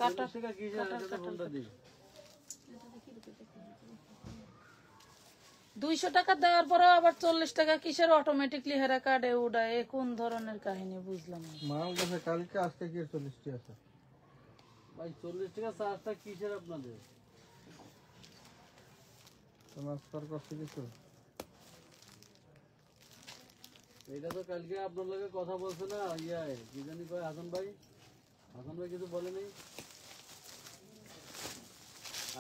কাটা 200 টাকা দেওয়ার পরে আবার 40 টাকা কিসের অটোমেটিকলি হেরা কার্ডে উড়ায়? কোন ধরনের কাহিনী বুঝলাম না। মাল কাছে কালকে আজকে কি 40 টি আছে ভাই 40 টাকা চার্জটা কিসের আপনাদের? ট্রান্সফার করতে কিছু এটা তো কালকে আপনার লগে কথা বলছে না কি জানি কয় হাসান ভাই কিছু বলে নাই।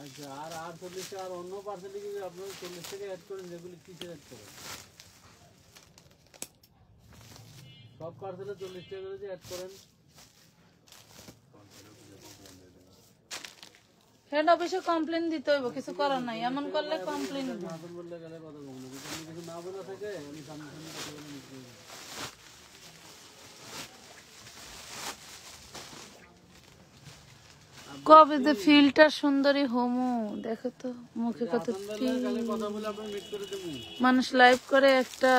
আচ্ছা আর 40 টাকা আর অন্য পার্সেন্টে কি আপনারা 40 টাকা অ্যাড করেন? যেগুলি কিসের অ্যাড করেন? সব পার্সেলে 40 টাকা করে যে অ্যাড করেন। হেড অফিসে কমপ্লেইন দিতে হইব, কিছু করার নাই। এমন করলে কমপ্লেইন দিবে। হাসান বললে গেলে কথা বলবো না, যদি কিছু না বলে থাকে আমি সামনে সামনে কথা বলে নিচ্ছি। কবে যে ফিলটা সুন্দরী হোমো দেখো তো, মুখে কত কথা বলে আপনার মিট করে দেবো। মানুষ লাইভ করে একটা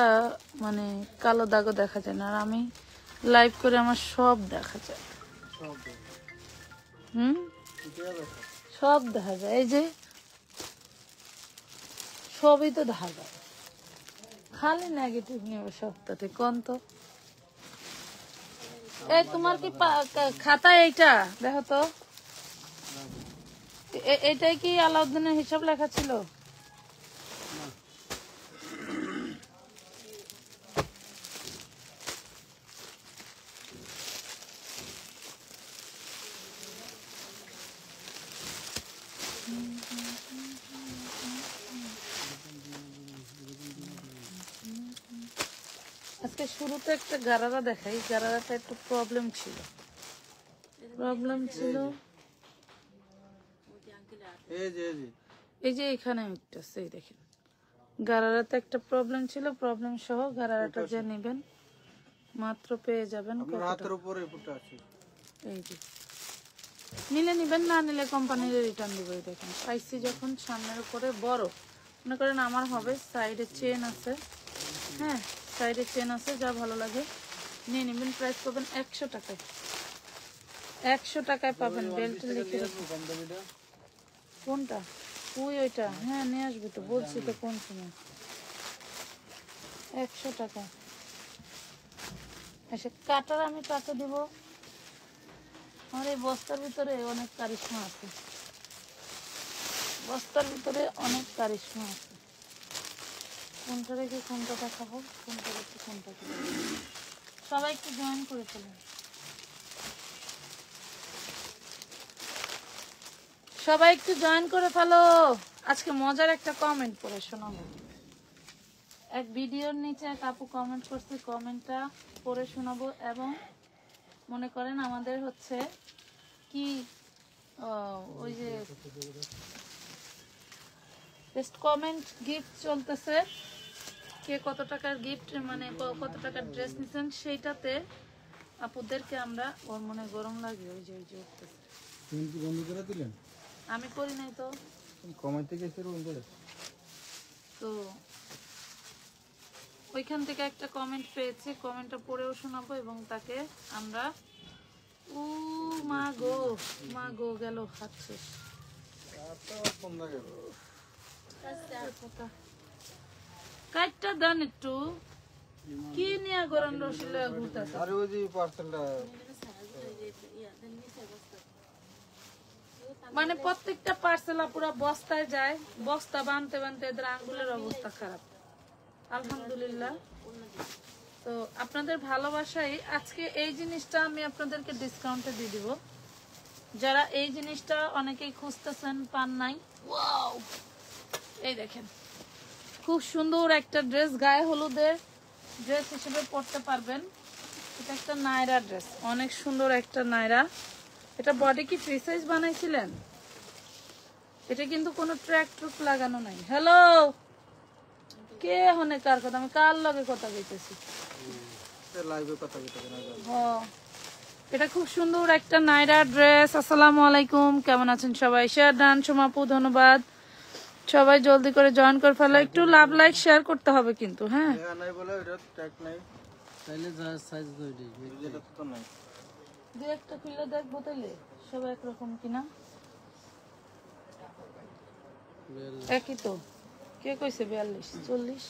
মানে কালো দাগও দেখা যায় না, আর আমি লাইভ করে আমার সব দেখা যায়। সব দেখা যায়, এই যে সবই তো দেখা যায়, খালি নেগেটিভ নিয়ে সপ্তাহে কোন তো। এই তোমার কি খাতা এইটা দেখো তো, এটাই কি আলাউদ্দিনের হিসাব লেখা ছিল? আজকে শুরুতে একটা গারারা দেখাই। গারারাটা একটু প্রবলেম ছিল এই যে এখানে একটা আছে, এই দেখেন গারারাতে একটা প্রবলেম ছিল। প্রবলেম সহ গারারাটা যে নেবেন মাত্র পেয়ে যাবেন। এই যে নিলে নিবেন, না নিলে কোম্পানির রিটার্ন দিবে। দেখেন পাইছি যখন সামনের উপরে বড়, মনে করেন আমার হবে, সাইডে চেন আছে, হ্যাঁ সাইডে চেন আছে, যা ভালো লাগে নিয়ে নেবেন। প্রাইস পাবেন 100 টাকায়, 100 টাকায় পাবেন। বেল্ট লিখে কোনটা ওইটা, হ্যাঁ নিয়ে আসবে তো, বলছি তো কোন সময়। 100 টাকা এসে কাটার আমি কাটা দিব। আমার এই বস্তার ভিতরে অনেক কারিশমা আছে, বস্তার ভিতরে অনেক কারিশমা আছে। কোনটা রেখে কোনটা দেখাবো, কোনটা রেখে কোনটা দেখাবো। সবাই একটু জয়েন করে ফেলুন, সবাই একটু জয়েন করে ফেলো। আজকে মজার একটা কমেন্ট পড়ে শোনাবো। এক ভিডিওর নিচে এক আপু কমেন্ট করছে, কমেন্টটা পড়ে শোনাবো। এবং মনে করেন আমাদের হচ্ছে কি ওই যে বেস্ট কমেন্ট গিফট চলতেছে, কে কত টাকার গিফট মানে কত টাকার ড্রেস নিছেন, সেইটাতে আপুদেরকে আমরা, ওর মনে গরম লাগে, ওই যে উঠতেছে। আমি করি নাই তো, তো ওইখান থেকে একটা কমেন্ট পেয়েছি, কমেন্টটা পড়েও শোনাবো এবং তাকে আমরা মা গো গেল হাত শেষ। কাটটা দেন একটু, কি নিয়ে গরম রসিলে ঘুরতেছে। মানে প্রত্যেকটা পার্সেল পুরো বস্তায় যায়, বস্তা বানতে বানতে এদের আঙ্গুলের অবস্থা খারাপ। আলহামদুলিল্লাহ, তো আপনাদের ভালোবাসায় আজকে এই জিনিসটা আমি আপনাদেরকে ডিসকাউন্টে দিয়ে দিব। যারা এই জিনিসটা অনেকেই খুঁজতেছেন, পান নাই, এই দেখেন খুব সুন্দর একটা ড্রেস, গায়ে হলুদের ড্রেস হিসেবে পরতে পারবেন। এটা একটা নায়রা ড্রেস, অনেক সুন্দর একটা নায়রা। এটা বডি কি ফ্রি সাইজ বানাইছিলেন? এটা কিন্তু কোনো ট্র্যাক ট্রুক লাগানো নাই। হ্যালো, কে হনে কার কথা, আমি কার লগে কথা কইতেছি? এটা খুব সুন্দর একটা নায়রা ড্রেস। আসসালামু আলাইকুম, কেমন আছেন সবাই? শেয়ার ডান সোমাপু, ধন্যবাদ। সবাই জলদি করে জয়েন করে ফেলো, একটু লাভ লাইক শেয়ার করতে হবে কিন্তু। হ্যাঁ দু একটা খুলে দেখবো তাহলে সব একরকম কিনা। একই তো, কে কইছে 42 40?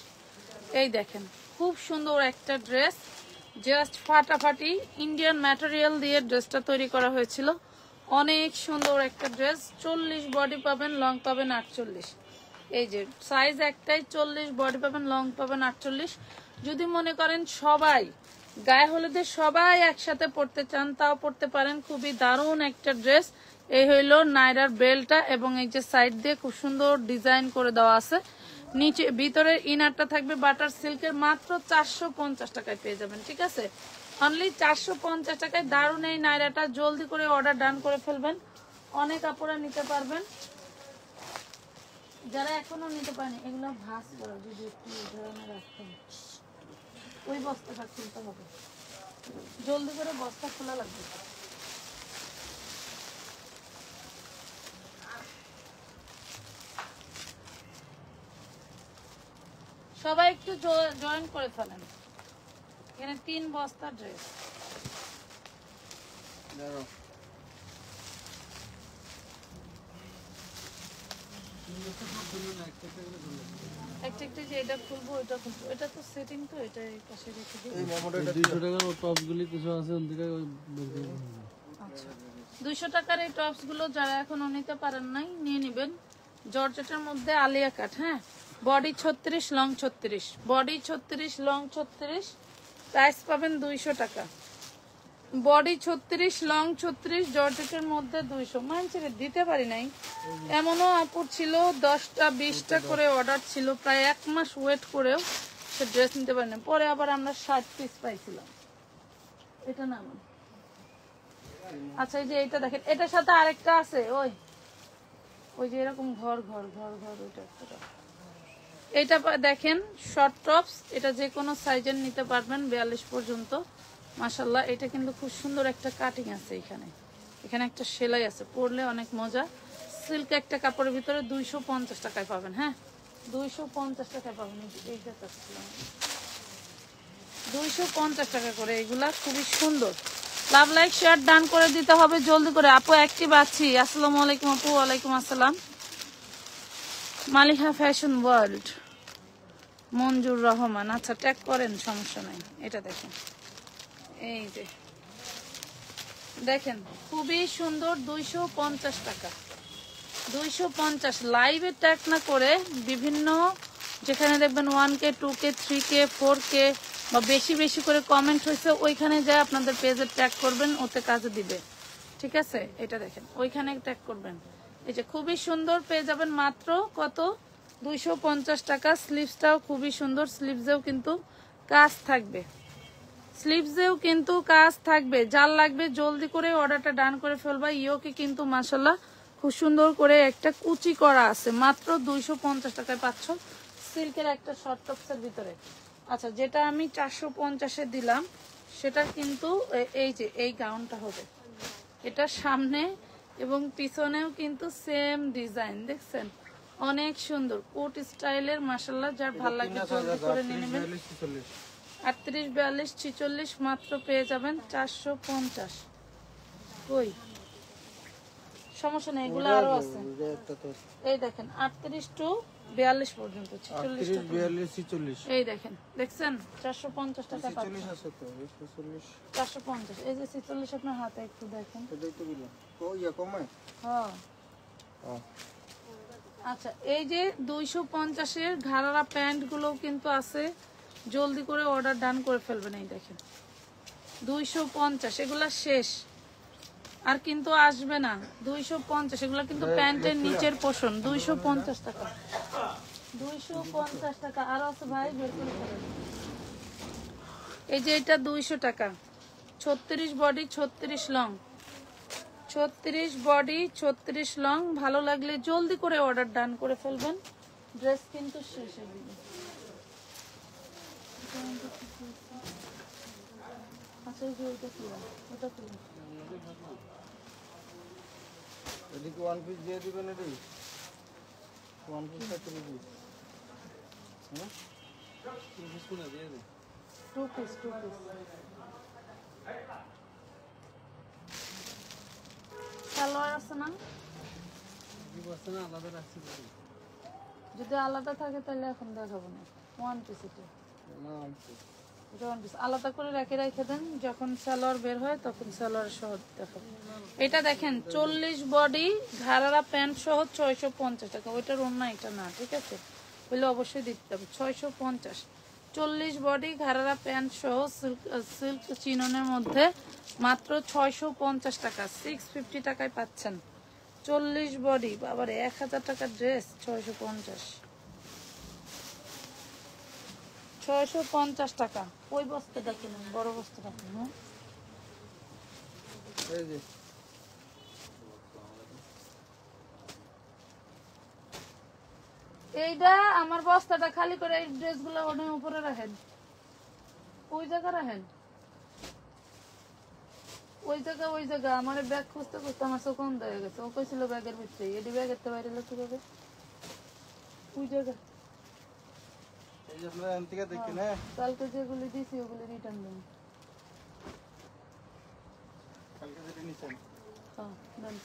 এই দেখেন খুব সুন্দর একটা ড্রেস, জাস্ট ফাটাফাটি ইন্ডিয়ান ম্যাটেরিয়াল দিয়ে ড্রেসটা তৈরি করা হয়েছিল। অনেক সুন্দর একটা ড্রেস, 40 বডি পাবেন, লং পাবেন 48। এই যে সাইজ একটাই, 40 বডি পাবেন, লং পাবেন 48। যদি মনে করেন সবাই গায়ে হলুদে সবাই একসাথে পড়তে চান তাও পড়তে পারেন। খুবই দারুণ একটা ড্রেস। এই হইলো নাইরার বেলটা এবং এই যে সাইড দিয়ে খুব সুন্দর ডিজাইন করে দেওয়া আছে। নিচে ভিতরের ইনারটা থাকবে বাটার সিল্কের, মাত্র 450 টাকায় পেয়ে যাবেন। ঠিক আছে, অনলি 450 টাকায় দারুণ এই নাইরাটা। জলদি করে অর্ডার ডান করে ফেলবেন, অনেক আপুরা নিতে পারবেন। যারা এখনো নিতে পারেন এগুলো ভাঁজ করা, যদি একটু ধরনের রাখতেন ওই বস্তাটা খুলতে হবে, জলদি করে বস্তা খোলা লাগবে। সবাই একটু জয়েন করে ফেলেন। এখানে 3 বস্তা ড্রেস। একটা একটা যে এটা খুলবো ওইটা খুলবো, এটা তো সেটিং, তো এটা এই পাশে রেখে দিই। এই মোমোটা 200 টাকার টপস গুলি কিছু আছে ওন থেকে আচ্ছা, 200 টাকার এই টপস গুলো যারা এখনো নিতে পারেন নাই নিয়ে নেবেন। জর্জেটের মধ্যে আলিয়া কাট, হ্যাঁ, body 36 long 36, body 36 long 36, price পাবেন 200 টাকা। বডি 36 লং 36, জর্জেটের মধ্যে 200। মানছিরে দিতে পারি নাই, এমনও আপুর ছিল 10টা 20টা করে অর্ডার ছিল, প্রায় 1 মাস ওয়েট করেও সে ড্রেস নিতে পারি না। পরে আবার আমরা 60 পিস পাইছিলাম। এটা না, আচ্ছা এই যে এইটা দেখেন, এটার সাথে আরেকটা আছে, ওই যে এরকম ঘর ঘর ঘর ঘর, ওইটা একটা। এইটা দেখেন শর্ট টপস, এটা যে কোনো সাইজের নিতে পারবেন 42 পর্যন্ত। মাশাআল্লাহ, এটা কিন্তু খুব সুন্দর একটা কাটিং আছে, এখানে একটা সেলাই আছে, পরলে অনেক মজা। সিল্ক একটা কাপড়ের ভিতরে 250 টাকায় পাবেন। হ্যাঁ, 250 টাকায় পাবেন। এইটা 250 টাকা করে, এগুলা খুবই সুন্দর। লাভ লাইক শেয়ার ডান করে দিতে হবে জলদি করে। আপু অ্যাক্টিভ আছি। আসসালামু আলাইকুম আপু। ওয়ালাইকুম আসসালাম। মালিহা ফ্যাশন ওয়ার্ল্ড, মঞ্জুর রহমান, আচ্ছা ট্যাগ করেন, সমস্যা নাই। এটা দেখেন, এই যে দেখেন খুবই সুন্দর, 250 টাকা, 250। লাইভে ট্যাগ না করে বিভিন্ন যেখানে দেখবেন 1K 2K 3K 4K বা বেশি বেশি করে কমেন্ট হয়েছে, ওইখানে যায় আপনাদের পেজে ট্যাগ করবেন, ওতে কাজে দিবে। ঠিক আছে, এটা দেখেন ওইখানে ট্যাগ করবেন। এই যে খুবই সুন্দর পেয়ে যাবেন মাত্র কত, 250 টাকা। স্লিভসটাও খুবই সুন্দর, স্লিভসেও কিন্তু কাজ থাকবে, স্লিভসেও কিন্তু কাজ থাকবে। যার লাগবে জলদি করে অর্ডারটা ডান করে ফেলবা। ইয়োকে কিন্তু মাশাআল্লাহ খুব সুন্দর করে একটা কুচি করা আছে, মাত্র 250 টাকায় পাচ্ছ সিল্কের একটা শর্ট টপসের ভিতরে। আচ্ছা, যেটা আমি 450-এ দিলাম সেটা কিন্তু এই যে এই গাউনটা হবে, এটা সামনে এবং পিছনেও কিন্তু সেম ডিজাইন, দেখছেন অনেক সুন্দর কোট স্টাইলের। মাশাআল্লাহ, যার ভালো লাগবে জলদি করে নিয়ে নেবেন। 38 42 46 মাত্র পেয়ে যাবেন 450। কই সমস্যা নেই, এগুলো আরো আছে। এই দেখেন 38 টু 42 পর্যন্ত, 46 42 46 এই দেখেন, দেখছেন 450 টাকা পাচ্ছেন। 46 আছে তো, 46 450। এই যে 46 আপনার হাতে একটু দেখেন, এটাই তো দিলাম। ও ইয়া কমায়। হ্যাঁ আচ্ছা, এই যে 250-এর ঘাড়ারা প্যান্ট গুলো কিন্তু আছে, জলদি করে অর্ডার ডান করে ফেলবেন। এই দেখেন 250, এগুলা শেষ আর কিন্তু আসবে না। 250, এগুলা কিন্তু প্যান্টের নিচের পোষণ। 250 টাকা, 250 টাকা। আর আছে ভাই, বের করে ফেলেন। এই যে এটা 200 টাকা, 36 বডি 36 লং, 36 বডি 36 লং। ভালো লাগলে জলদি করে অর্ডার ডান করে ফেলবেন, ড্রেস কিন্তু শেষ হয়ে যাবে। আচ্ছা, এই যে ওটা কি, ওটা কি এদিকে ওয়ান পিস দিয়ে দিবেন, এটি ওয়ান পিসটা 3 পিস। হ্যাঁ, 2 পিস করে দিয়ে দে। 2 পিস, 2 পিস। আছে না? কি বলছে না আলাদা রাখছি বলি। যদি আলাদা থাকে তাহলে এখন দেখাবো না। ওয়ান পিস এটা। না আনছি। এটা ওয়ান পিস আলাদা করে রেখে দেন, যখন সালোয়ার বের হয় তখন সালোয়ার সহ দেখাবো। এটা দেখেন 40 বডি ঘাড়ারা প্যান্ট সহ 650 টাকা। ওইটার ওন্না এটা না, ঠিক আছে? বলে অবশ্যই দিতে হবে 650। 40 বডি ঘাড়ারা প্যান্ট সহ সিল্ক চিননের মধ্যে মাত্র 650 টাকা। 650 টাকায় পাচ্ছেন 40 বডি। বাবারে 1000 টাকার ড্রেস 650 টাকা। ওই বস্তাটা কিনুন, বড় বস্তাটা কিনুন। এই যে এইটা আমার বস্তাটা খালি করে এই ড্রেসগুলো ওখানে উপরে রাখেন, ওই জায়গা রাখেন, ওই জায়গা আমার ব্যাগ খুঁজতে খুঁজতে আমার চোখ অন্ধ হয়ে গেছে। ও কইছিল ব্যাগের ভিতরে, এটি ব্যাগের তো বাইরে লোক কিভাবে? ওই জায়গা এই যে আপনারা এখান থেকে দেখেন, হ্যাঁ কালকে যেগুলি দিছি ওগুলি রিটার্ন দিন। কালকে যেটা নিছেন হ্যাঁ দেন,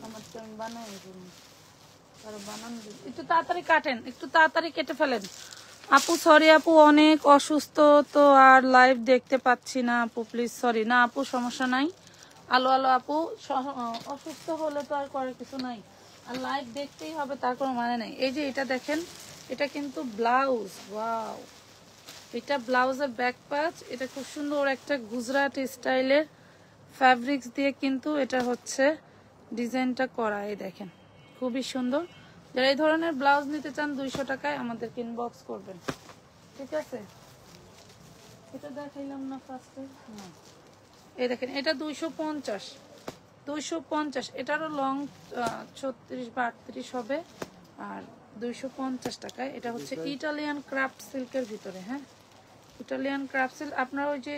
আমার তো আমি বানাই আর বানান দিন। একটু তাড়াতাড়ি কাটেন, একটু তাড়াতাড়ি কেটে ফেলেন। আপু সরি আপু, অনেক অসুস্থ তো আর লাইভ দেখতে পাচ্ছি না আপু, প্লিজ সরি। না আপু সমস্যা নাই। আলো আলো আপু, অসুস্থ হলে তো আর করার কিছু নাই, আর লাইভ দেখতেই হবে তার কোনো মানে নেই। এই যে এটা দেখেন, এটা কিন্তু ব্লাউজ। ওয়াও, এটা ব্লাউজের ব্যাক পাচ। এটা খুব সুন্দর একটা গুজরাটি স্টাইলের ফ্যাব্রিক্স দিয়ে কিন্তু এটা হচ্ছে ডিজাইনটা করা। এই দেখেন খুবই সুন্দর। যারা এই ধরনের ব্লাউজ নিতে চান 200 টাকায় আমাদেরকে ইনবক্স করবেন, ঠিক আছে? এটা দেখাইলাম না ফার্স্টে? না, এই দেখেন এটা 250। এটারও লং 36 বা 38 হবে, আর 250 টাকায়। এটা হচ্ছে ইটালিয়ান ক্রাফট সিল্কের ভিতরে। হ্যাঁ, ইটালিয়ান ক্রাফট সিল্ক, আপনার ওই যে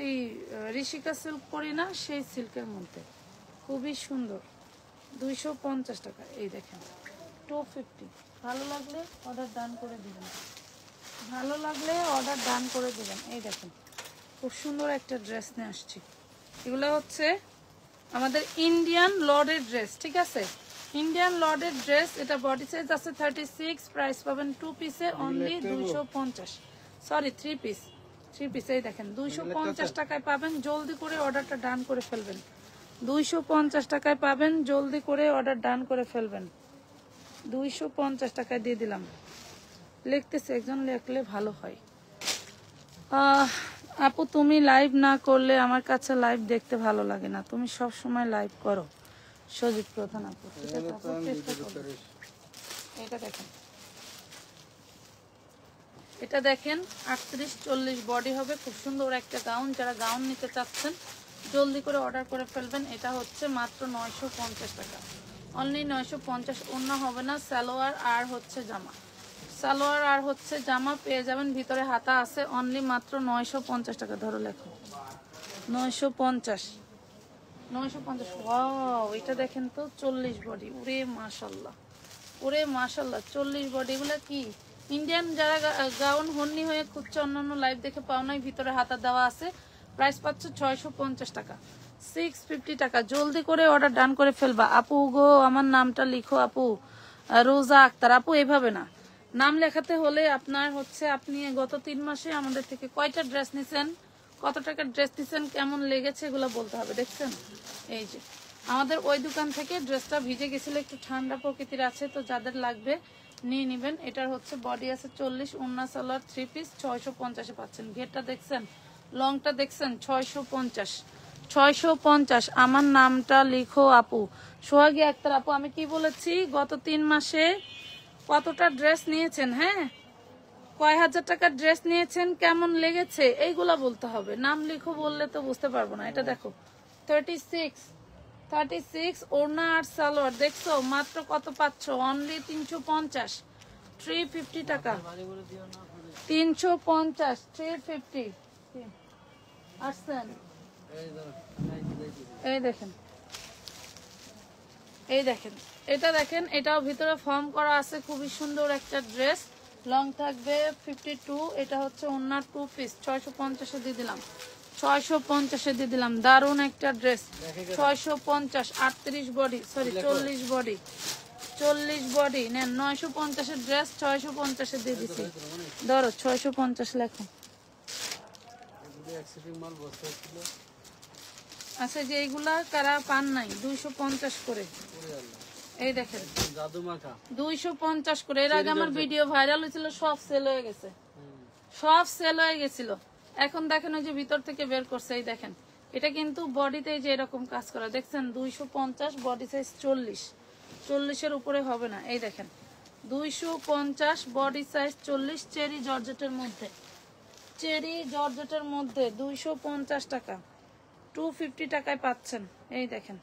ঋষিকা সিল্ক করি না, সেই সিল্কের মধ্যে খুবই সুন্দর। 250 টাকা। এই দেখেন 250। ভালো লাগলে অর্ডার ডান করে দিবেন, ভালো লাগলে অর্ডার ডান করে দিবেন। এই দেখেন খুব সুন্দর একটা ড্রেস নিয়ে আসছি। এগুলো হচ্ছে আমাদের ইন্ডিয়ান লর্ডের ড্রেস, ঠিক আছে? ইন্ডিয়ান লর্ডের ড্রেস। এটা বডি সাইজ আছে 36, প্রাইস পাবেন 2 পিসে অনলি 250। Sorry 3 piece. এই দেখেন 250 টাকায় পাবেন। জলদি করে অর্ডারটা ডান করে ফেলবেন। 250 টাকায় পাবেন, জলদি করে অর্ডার ডান করে ফেলবেন। 250 টাকায় দিয়ে দিলাম। লিখতেছে একজন, লিখলে ভালো হয়। আপু তুমি লাইভ না করলে আমার কাছে লাইভ দেখতে ভালো লাগে না, তুমি সব সময় লাইভ করো। সজিব প্রধান আপু, ঠিক আছে আপু, চেষ্টা করো। এটা দেখেন, এটা দেখেন 38-40 বডি হবে। খুব সুন্দর একটা গাউন। যারা গাউন নিতে চাচ্ছেন জলদি করে অর্ডার করে ফেলবেন। এটা হচ্ছে মাত্র 950 টাকা, অনলি 950। ওড়না হবে না, সালোয়ার আর হচ্ছে জামা। সালোয়ার আর হচ্ছে জামা পেয়ে যাবেন, ভিতরে হাতা আছে। অনলি মাত্র 950 টাকা। ধরো লেখো 950। ওয়াও, এটা দেখেন তো 40 বডি। ওরে মাশাল্লাহ, ওরে মাশাল্লাহ 40 বডি। এগুলো কি ইন্ডিয়ান যারা গাউন হন্নি হয়ে খুঁজছে, অন্যান্য লাইভ দেখে পাও নাই, ভিতরে হাতা দেওয়া আছে। প্রাইস পাচ্ছ 650 টাকা, 650 টাকা। জলদি করে অর্ডার ডান করে ফেলবা। আপু গো আমার নামটা লিখো আপু, রোজা আক্তার। আপু এভাবে না, নাম লেখাতে হলে আপনার হচ্ছে আপনি গত 3 মাসে আমাদের থেকে কয়টা ড্রেস নিছেন, কত টাকার ড্রেস নিছেন, কেমন লেগেছে এগুলো বলতে হবে। দেখছেন এই যে আমাদের ওই দোকান থেকে ড্রেসটা ভিজে গেছিল, একটু ঠান্ডা প্রকৃতির আছে, তো যাদের লাগবে নিয়ে নেবেন। এটার হচ্ছে বডি আছে 40, ওন্না সালোয়ার 3 পিস 650 এ পাচ্ছেন। ঘেরটা দেখছেন, লংটা দেখছেন, 650। আমার নামটা লিখো আপু। সোহাগী আক্তার আপু, আমি কি বলেছি, গত 3 মাসে কতটা ড্রেস নিয়েছেন, হ্যাঁ কয় হাজার টাকার ড্রেস নিয়েছেন, কেমন লেগেছে, এইগুলা বলতে হবে। নাম লিখো বললে তো বুঝতে পারবো না। এটা দেখো 36 ওড়না আর সালোয়ার দেখছো, মাত্র কত পাচ্ছ, অনলি 350, 350 টাকা। 350, 350 আসছেন। এই দেখেন, এই দেখেন, এটা দেখেন, এটাও ভিতরে ফর্ম করা আছে। খুবই সুন্দর একটা ড্রেস, লং থাকবে 52। এটা হচ্ছে ওন্না 2 পিস 650 দিয়ে দিলাম। 650-এ দিয়ে দিলাম। দারুন একটা dress, 650, 38 body, sorry 40 body, 40 body নেন। 950-এর ড্রেস 650-এ দিয়ে দিছি। ধরো 650 লেখো। আচ্ছা, যে এইগুলা কারা পান নাই 250 করে, এই দেখেন জাদু মাখা 250 করে। এর আগে আমার ভিডিও ভাইরাল হয়েছিল, সব সেল হয়ে গেছে, সব সেল হয়ে গেছিল। এখন দেখেন ওই যে ভিতর থেকে বের করছে, এই দেখেন। এটা কিন্তু বডিতে যে এরকম কাজ করা দেখছেন, 250, বডি সাইজ 40, 40-এর উপরে হবে না। এই দেখেন 250, বডি সাইজ 40, চেরি জর্জেটের মধ্যে, চেরি জর্জেটের মধ্যে 250 টাকা, 250 টাকায় পাচ্ছেন। এই দেখেন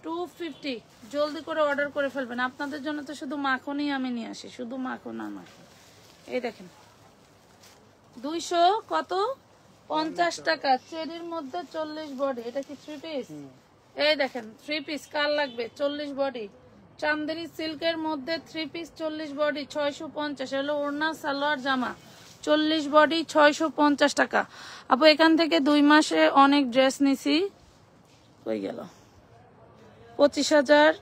250, জলদি করে অর্ডার করে ফেলবেন। আপনাদের জন্য তো শুধু মাখনই আমি নিয়ে আসি, শুধু মাখন আর মাখন। এই দেখেন 200 কত 50 টাকা, চেরির মধ্যে 40 বডি। এটা কি 3 পিস? এই দেখেন 3 পিস, কার লাগবে? 40 বডি, চান্দেরি সিল্কের মধ্যে 3 পিস 40 বডি, 650। হলো ওড়না সালোয়ার জামা, 40 বডি 650 টাকা। আপু এখান থেকে 2 মাসে অনেক ড্রেস নিছি, কই গেল? 25,000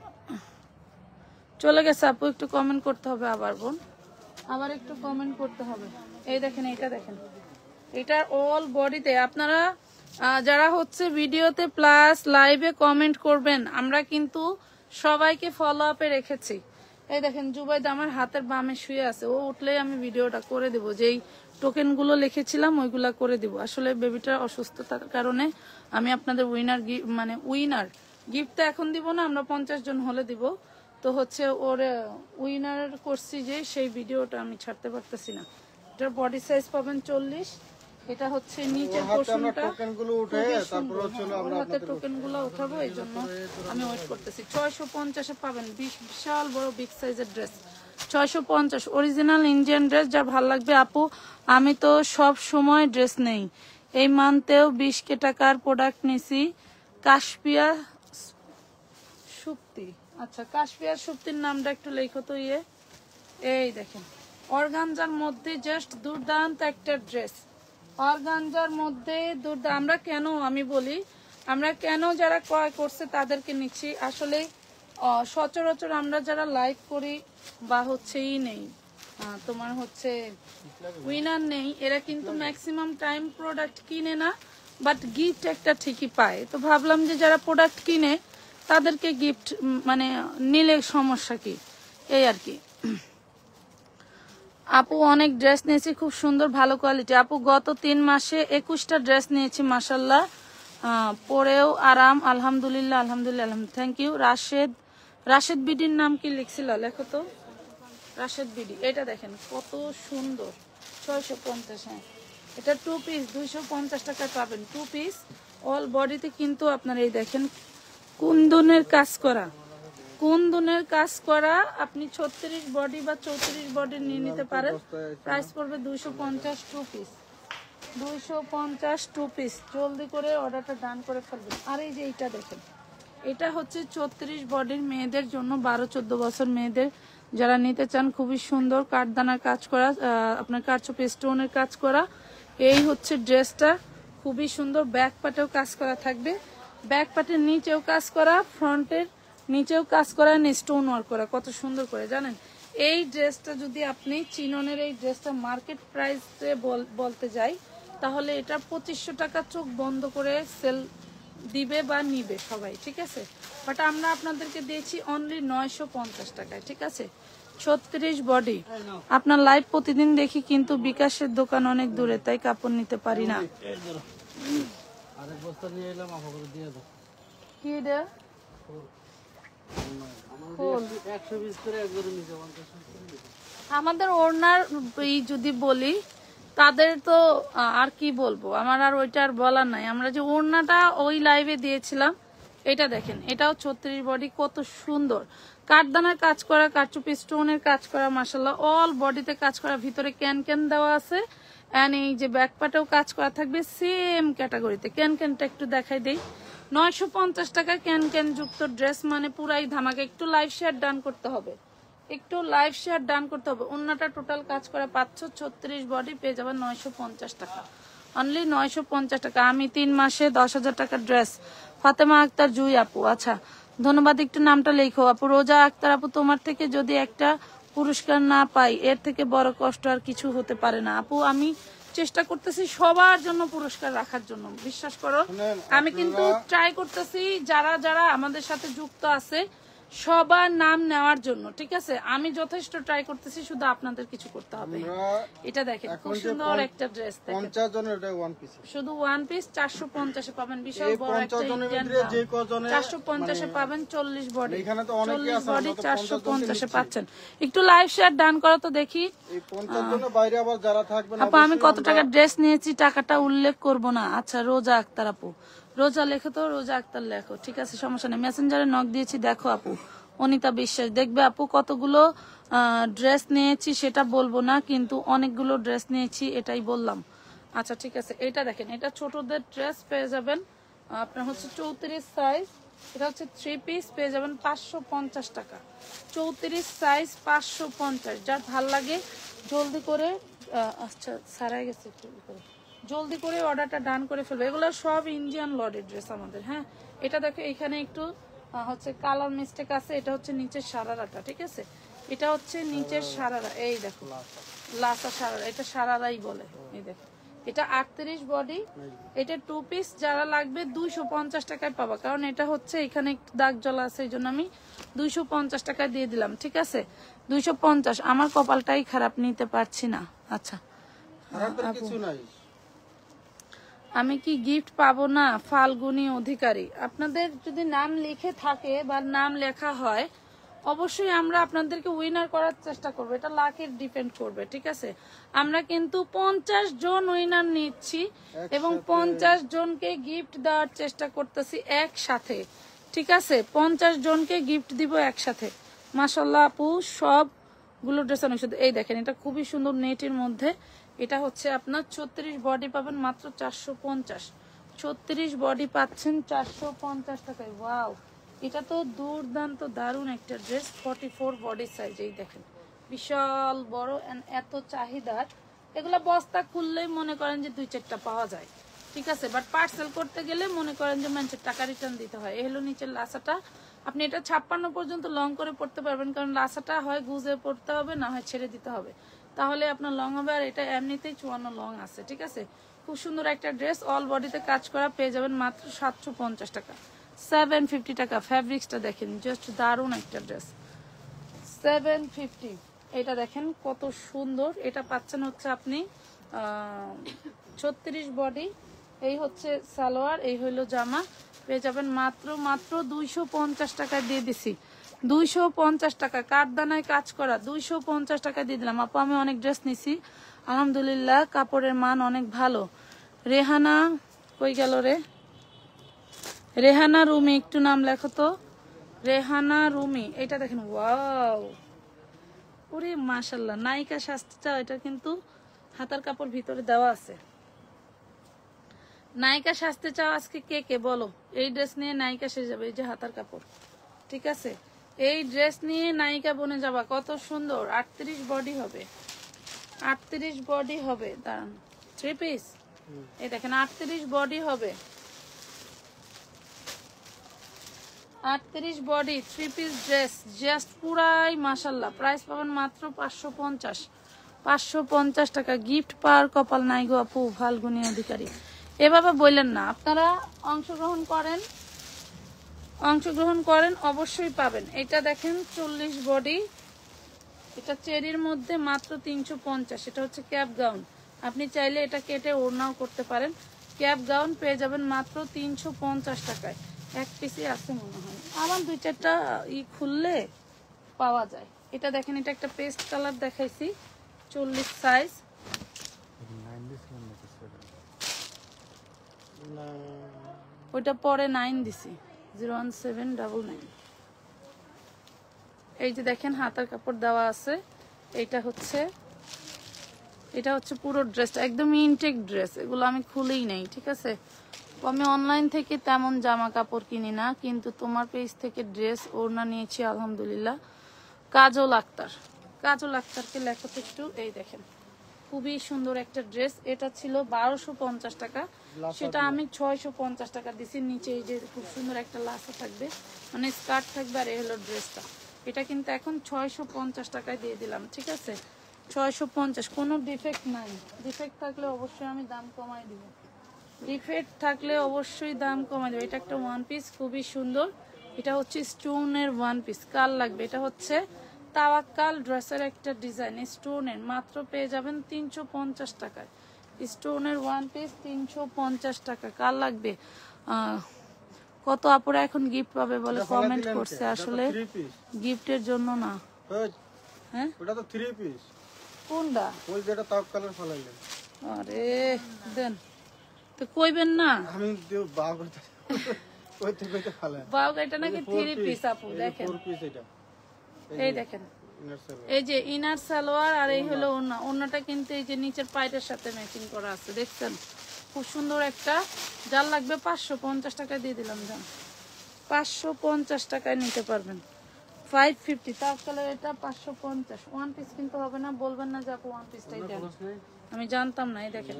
চলে গেছে। আপু একটু কমেন্ট করতে হবে আবার, বোন আবার একটু কমেন্ট করতে হবে। এই দেখেন, এটা দেখেন, এটার অল বডিতে আপনারা যারা হচ্ছে ভিডিওতে প্লাস লাইভে কমেন্ট করবেন, আমরা কিন্তু সবাইকে ফলো আপে রেখেছি। এই দেখেন জুবাইদ আমার হাতের বামে শুয়ে আছে, ও উঠলেই আমি ভিডিওটা করে দেব, যেই টোকেনগুলো লিখেছিলাম ওইগুলা করে দিব। আসলে বেবিটার অসুস্থতার কারণে আমি আপনাদের উইনার গিফটটা এখন দিব না, আমরা 50 জন হলে দিব। তো হচ্ছে ওর উইনার করছি যে সেই ভিডিওটা আমি ছাড়তে পারতেছি না। এটার বডি সাইজ পাবেন 40। এটা হচ্ছে নিচের পোরশনটা, টোকেনগুলো উঠে তারপর হচ্ছে আমরা আপনাদের টোকেনগুলো উঠাবো, এই জন্য আমি ওয়েট করতেছি। 650-এ পাবেন বিশাল বড় বিগ সাইজের ড্রেস, 650 অরিজিনাল ইন্ডিয়ান ড্রেস। যা ভাল লাগবে আপু, আমি তো সব সময় ড্রেস নেই, এই মান্থেও 20 টাকার প্রোডাক্ট নিছি। কাশপিয়া সুপ্তি, আচ্ছা কাশপিয়া সুপ্তির নামটা একটু লেখো তো। এই দেখেন অর্গানজার মধ্যে জাস্ট দুর্দান্ত একটা ড্রেস, অর্গানজার মধ্যে আমরা কেন, আমি বলি আমরা কেন যারা ক্রয় করছে তাদেরকে নিচ্ছি। আসলে সচরাচর আমরা যারা লাইভ করি বা হচ্ছে নেই তোমার হচ্ছে উইনার নেই, এরা কিন্তু ম্যাক্সিমাম টাইম প্রোডাক্ট কিনে না, বাট গিফট একটা ঠিকই পায়। তো ভাবলাম যে যারা প্রোডাক্ট কিনে তাদেরকে গিফট নিলে সমস্যা কি, এই আর কি। আপু অনেক ড্রেস নিয়েছি, খুব সুন্দর ভালো কোয়ালিটি। আপু গত 3 মাসে 21টা ড্রেস নিয়েছি, মাশাল্লাহ, পরেও আরাম, আলহামদুলিল্লাহ আলহামদুলিল্লাহ। Thank you. রাশেদ বিডির নাম কি লিখছিল, লেখো তো, রাশেদ বিডি। এটা দেখেন কত সুন্দর, 650। হ্যাঁ, এটা 2 পিস 250 টাকায় পাবেন, 2 পিস অল বডিতে। কিন্তু আপনার এই দেখেন কুন্দনের কাজ করা, কুন্দনের কাজ করা। আপনি 36 বডি বা 34 বডি নিয়ে নিতে পারেন। প্রাইস পড়বে 250, 2 পিস 250, 2 পিস। জলদি করে অর্ডারটা ডান করে ফেলবেন। আর এই যে এইটা দেখেন, এটা হচ্ছে 34 বডির মেয়েদের জন্য, 12-14 বছর মেয়েদের যারা নিতে চান। খুবই সুন্দর কাঠদানার কাজ করা, আপনার কারচুপি স্টোনের কাজ করা। এই হচ্ছে ড্রেসটা, খুবই সুন্দর। ব্যাক পাটেও কাজ করা থাকবে, ব্যাক পাটের নিচেও কাজ করা, ফ্রন্টের নিচেও কাজ করা, স্টোন ওয়ার্ক করা, কত সুন্দর করে জানেন। এই ড্রেসটা যদি আপনি চিননের এই ড্রেসটা মার্কেট প্রাইসে বলতে যাই, তাহলে এটা 2500 টাকা চোখ বন্ধ করে সেল দিবে বা নিবে সবাই, ঠিক আছে। বাট আমরা আপনাদেরকে দিয়েছি অনলি 950 টাকায়, ঠিক আছে। 36 বডি। আপনার লাইভ প্রতিদিন দেখি, কিন্তু বিকাশের দোকান অনেক দূরে, তাই কাপড় নিতে পারি না। আরেক বস্তা নিয়ে এলাম, আপনাকে দিয়ে দাও। কি রে? 120 করে একবারে নিতে 50 করে। আমাদের ওড়নার যদি বলি, তাদের তো আর কি বলবো, আমার আর ওইটা আর বলার নাই। আমরা যে ওড়নাটা ওই লাইভে দিয়েছিলাম, এটা দেখেন, এটাও 36 বডি, কত সুন্দর কাঠদানার কাজ করা, কারচুপি স্টোনের কাজ করা, মাশাআল্লাহ। অল বডিতে কাজ করা, ভিতরে ক্যান দেওয়া আছে। এন্ড এই যে ব্যাক পাটেও কাজ করা থাকবে সেম ক্যাটাগরিতে। ক্যানটা একটু দেখাই দেই, 950 টাকা ক্যান যুক্ত ড্রেস, মানে পুরাই ধামাকা। একটু লাইভ শেয়ার ডান করতে হবে, একটু লাইভ শেয়ার ডান করতে হবে। অন্যটা টোটাল কাজ করা পাচ্ছ, 36 বডি পেয়ে যাবেন 950 টাকা। অনলি 950 টাকা। আমি 3 মাসে 10,000 টাকার ড্রেস। ফাতেমা আক্তার জুই আপু, আচ্ছা ধন্যবাদ। একটু নামটা লেখো আপু। রোজা আক্তার আপু, তোমার থেকে যদি একটা পুরস্কার না পাই এর থেকে বড় কষ্ট আর কিছু হতে পারে না আপু। আমি চেষ্টা করতেছি সবার জন্য পুরস্কার রাখার জন্য, বিশ্বাস করো। আমি কিন্তু ট্রাই করতেছি যারা যারা আমাদের সাথে যুক্ত আছে সবার নাম নেওয়ার জন্য, ঠিক আছে। আমি যথেষ্ট ট্রাই করতেছি, শুধু আপনাদের কিছু করতে হবে। এটা দেখেন খুব সুন্দর একটা ড্রেস, 50 জনের এটা ওয়ান পিস, শুধু ওয়ান পিস 450 এ পাবেন। বিশাল বড় একটা 50 জনের ইন্ডিয়ান ভিতরে যে কজনে 450 এ পাবেন 40 বডি। এখানে তো অনেকেই আছে, বডি আমরা তো 450 এ পাচ্ছেন। একটু লাইভ শেয়ার ডান করো তো দেখি। এই 50 জনের বাইরে আবার যারা থাকবেন আপু আমি কত টাকা ড্রেস নিয়েছি টাকাটা উল্লেখ করব না। আচ্ছা রোজা আক্তার আপু, রোজা লেখো তো, রোজা আক্তার লেখো, ঠিক আছে সমস্যা নেই। মেসেঞ্জারে নক দিয়েছি, দেখো আপু। অনিতা বিশ্বাস, দেখবে আপু কতগুলো ড্রেস নিয়েছি সেটা বলবো না, কিন্তু অনেকগুলো ড্রেস নিয়েছি এটাই বললাম। আচ্ছা ঠিক আছে, এটা দেখেন, এটা ছোটদের ড্রেস পেয়ে যাবেন আপনার হচ্ছে 34 সাইজ। এটা হচ্ছে 3 পিস, পেয়ে যাবেন 550 টাকা। 34 সাইজ 550। যার ভাল লাগে জলদি করে, আচ্ছা সারাই গেছে একটু করে, জলদি করে অর্ডারটা ডান করে ফেলবে। এগুলো সব ইন্ডিয়ান লডের ড্রেস আমাদের। হ্যাঁ এটা দেখো, এখানে একটু হচ্ছে কালার মিস্টেক আছে। এটা হচ্ছে নিচের সারারাটা, ঠিক আছে। এটা হচ্ছে নিচের সারারা, এই দেখো লাসা সারারা, এটা সারারাই বলে। এই দেখো এটা 38 বডি, এটা 2 পিস। যারা লাগবে 250 টাকায় পাবা, কারণ এটা হচ্ছে এখানে একটু দাগ জ্বলা আছে, এই জন্য আমি 250 টাকায় দিয়ে দিলাম, ঠিক আছে 250। আমার কপালটাই খারাপ, নিতে পারছি না। আচ্ছা কিছু নাই, আমি কি গিফট পাবো না? ফাল্গুনী অধিকারী, আপনাদের যদি নাম লিখে থাকে বা নাম লেখা হয় অবশ্যই আমরা আপনাদেরকে উইনার করার চেষ্টা করবো। এটা লাকের ডিপেন্ড করবে, ঠিক আছে। আমরা কিন্তু 50 জন উইনার নিচ্ছি এবং 50 জনকে গিফট দেওয়ার চেষ্টা করতেছি একসাথে, ঠিক আছে। 50 জনকে গিফট দিব একসাথে। মাশাআল্লাহ আপু সবগুলো ড্রেস অনেক সুন্দর। এই দেখেন এটা খুবই সুন্দর নেটের মধ্যে। এটা হচ্ছে আপনার 36 বডি পাবেন মাত্র 450। 36 বডি পাচ্ছেন 450 টাকায়। ওয়াও, এটা তো দুর্দান্ত দারুণ একটা ড্রেস। 44 বডি সাইজ, এই দেখেন বিশাল বড় এন্ড এত চাহিদার। এগুলা বস্তা খুললেই মনে করেন যে 2-4টা পাওয়া যায়, ঠিক আছে। বাট পার্সেল করতে গেলে মনে করেন যে মানুষের টাকা রিটার্ন দিতে হয়। এই হলো নিচের লাসাটা। আপনি এটা 56 পর্যন্ত লং করে পড়তে পারবেন, কারণ লাসাটা হয় গুজে পড়তে হবে, না হয় ছেড়ে দিতে হবে, তাহলে আপনার লং হবে। আর এটা এমনিতেই 54 লং আছে, ঠিক আছে। খুব সুন্দর একটা ড্রেস, অল বডিতে কাজ করা, পেয়ে যাবেন মাত্র 750 টাকা। 750 টাকা। ফ্যাব্রিক্সটা দেখেন, জাস্ট দারুণ একটা ড্রেস, 750। এটা দেখেন কত সুন্দর। এটা পাচ্ছেন হচ্ছে আপনি 36 বডি, এই হচ্ছে সালোয়ার, এই হইলো জামা, পেয়ে যাবেন মাত্র 250 টাকায় দিয়ে দিছি। 250 টাকা, কাঠদানায় কাজ করা, 250 টাকা দিয়ে দিলাম। আপু আমি অনেক ড্রেস নিছি আলহামদুলিল্লাহ, কাপড়ের মান অনেক ভালো। রেহানা কই গেল রে? রেহানা রুমি, একটু নাম লেখো তো, রেহানা রুমি। এটা দেখেন, ওয়াও, ওরে মাশাআল্লাহ, নায়িকা সাজতে চাও, এটা কিন্তু হাতার কাপড় ভিতরে দেওয়া আছে। নায়িকা সাজতে চাও আজকে কে কে বলো? এই ড্রেস নিয়ে নায়িকা সেজে যাবে, এই যে হাতার কাপড়, ঠিক আছে। এই ড্রেস নিয়ে নায়িকা বনে যাবা, কত সুন্দর। 38 বডি হবে, 38 বডি হবে। দাঁড়ান, 3 পিস, এই দেখেন 38 বডি হবে, 38 বডি 3 পিস ড্রেস, জাস্ট পুরাই মাশাআল্লাহ। প্রাইস পাবেন মাত্র 550, 550 টাকা। গিফট পাওয়ার কপাল নাই গো আপু, ফাল্গুনী অধিকারী। এভাবে বললেন না, আপনারা অংশগ্রহণ করেন অবশ্যই পাবেন। এটা দেখেন 40 বডি, এটা চেরির মধ্যে মাত্র 350। এটা হচ্ছে ক্যাপ গাউন, আপনি চাইলে এটা কেটে ওড়নাও করতে পারেন। ক্যাপ গাউন পেয়ে যাবেন মাত্র 350 টাকায়। এক পিসই আছে মনে হয়, আমার 2-4টা খুললে পাওয়া যায়। এটা দেখেন, এটা একটা পেস্ট কালার দেখাইছি, 40 সাইজ। ওইটা পরে 9 দিছি, 01799। এই যে দেখেন হাতার কাপড় দেওয়া আছে। এটা হচ্ছে পুরো ড্রেসটা একদম ইনটেক ড্রেস, এগুলো আমি খুলেই নাই, ঠিক আছে। আমি অনলাইন থেকে তেমন জামা কাপড় কিনি না, কিন্তু তোমার পেজ থেকে ড্রেস ওড়না নিয়েছি আলহামদুলিল্লাহ। কাজল আক্তার, কাজল আক্তারকে লেখো তো একটু। এই দেখেন খুবই সুন্দর একটা ড্রেস। এটা ছিল 1250 টাকা, সেটা আমি 650 টাকা দিছি। নিচে এই যে খুব সুন্দর একটা লাসা থাকবে, মানে স্কার্ট থাকবে, আর এই হলো ড্রেসটা। এটা কিন্তু এখন 650 টাকায় দিয়ে দিলাম, ঠিক আছে? 650, কোনো ডিফেক্ট নাই। ডিফেক্ট থাকলে অবশ্যই আমি দাম কমাই দিব, ডিফেক্ট থাকলে অবশ্যই দাম কমাই দেবো। এটা একটা ওয়ান পিস, খুবই সুন্দর। এটা হচ্ছে স্টোনের ওয়ান পিস, কাল লাগবে। এটা হচ্ছে তাওয়াক্কাল ড্রেসের একটা ডিজাইন, স্টোনের, মাত্র পেয়ে যাবেন 350 টাকায়। স্টোনের ওয়ান পিস 350 টাকা, কাল লাগবে। কত আপুরা এখন গিফট পাবে বলে কমেন্ট করছে, আসলে গিফটের জন্য না। হ্যাঁ, ওটা তো 3 পিস। কোনটা? ওই যেটা তাওয়াক্কালের ফলাইলেন। আরে দেন তো, কইবেন না? আমি দিও বাও করতে ওই থেকে কইতে ফলাই। বাও, এটা নাকি 3 পিস আপু, দেখেন 4 পিস এটা। এই দেখেন, ইনার সেল। এই যে ইনার সালোয়ার, আর এই হলো ওড়না। ওড়নাটা কিন্তু এই যে নিচের পাইটের সাথে ম্যাচিং করা আছে, দেখছেন? খুব সুন্দর একটা। যার লাগবে 550 টাকায় দিয়ে দিলাম, যান 550 টাকায় নিতে পারবেন। 550 তাহলে এটা 550। ওয়ান পিস কিন্তু হবে না, বলবেন না যে আপু ওয়ান পিসটাই দেন, আমি জানতাম না। এই দেখেন,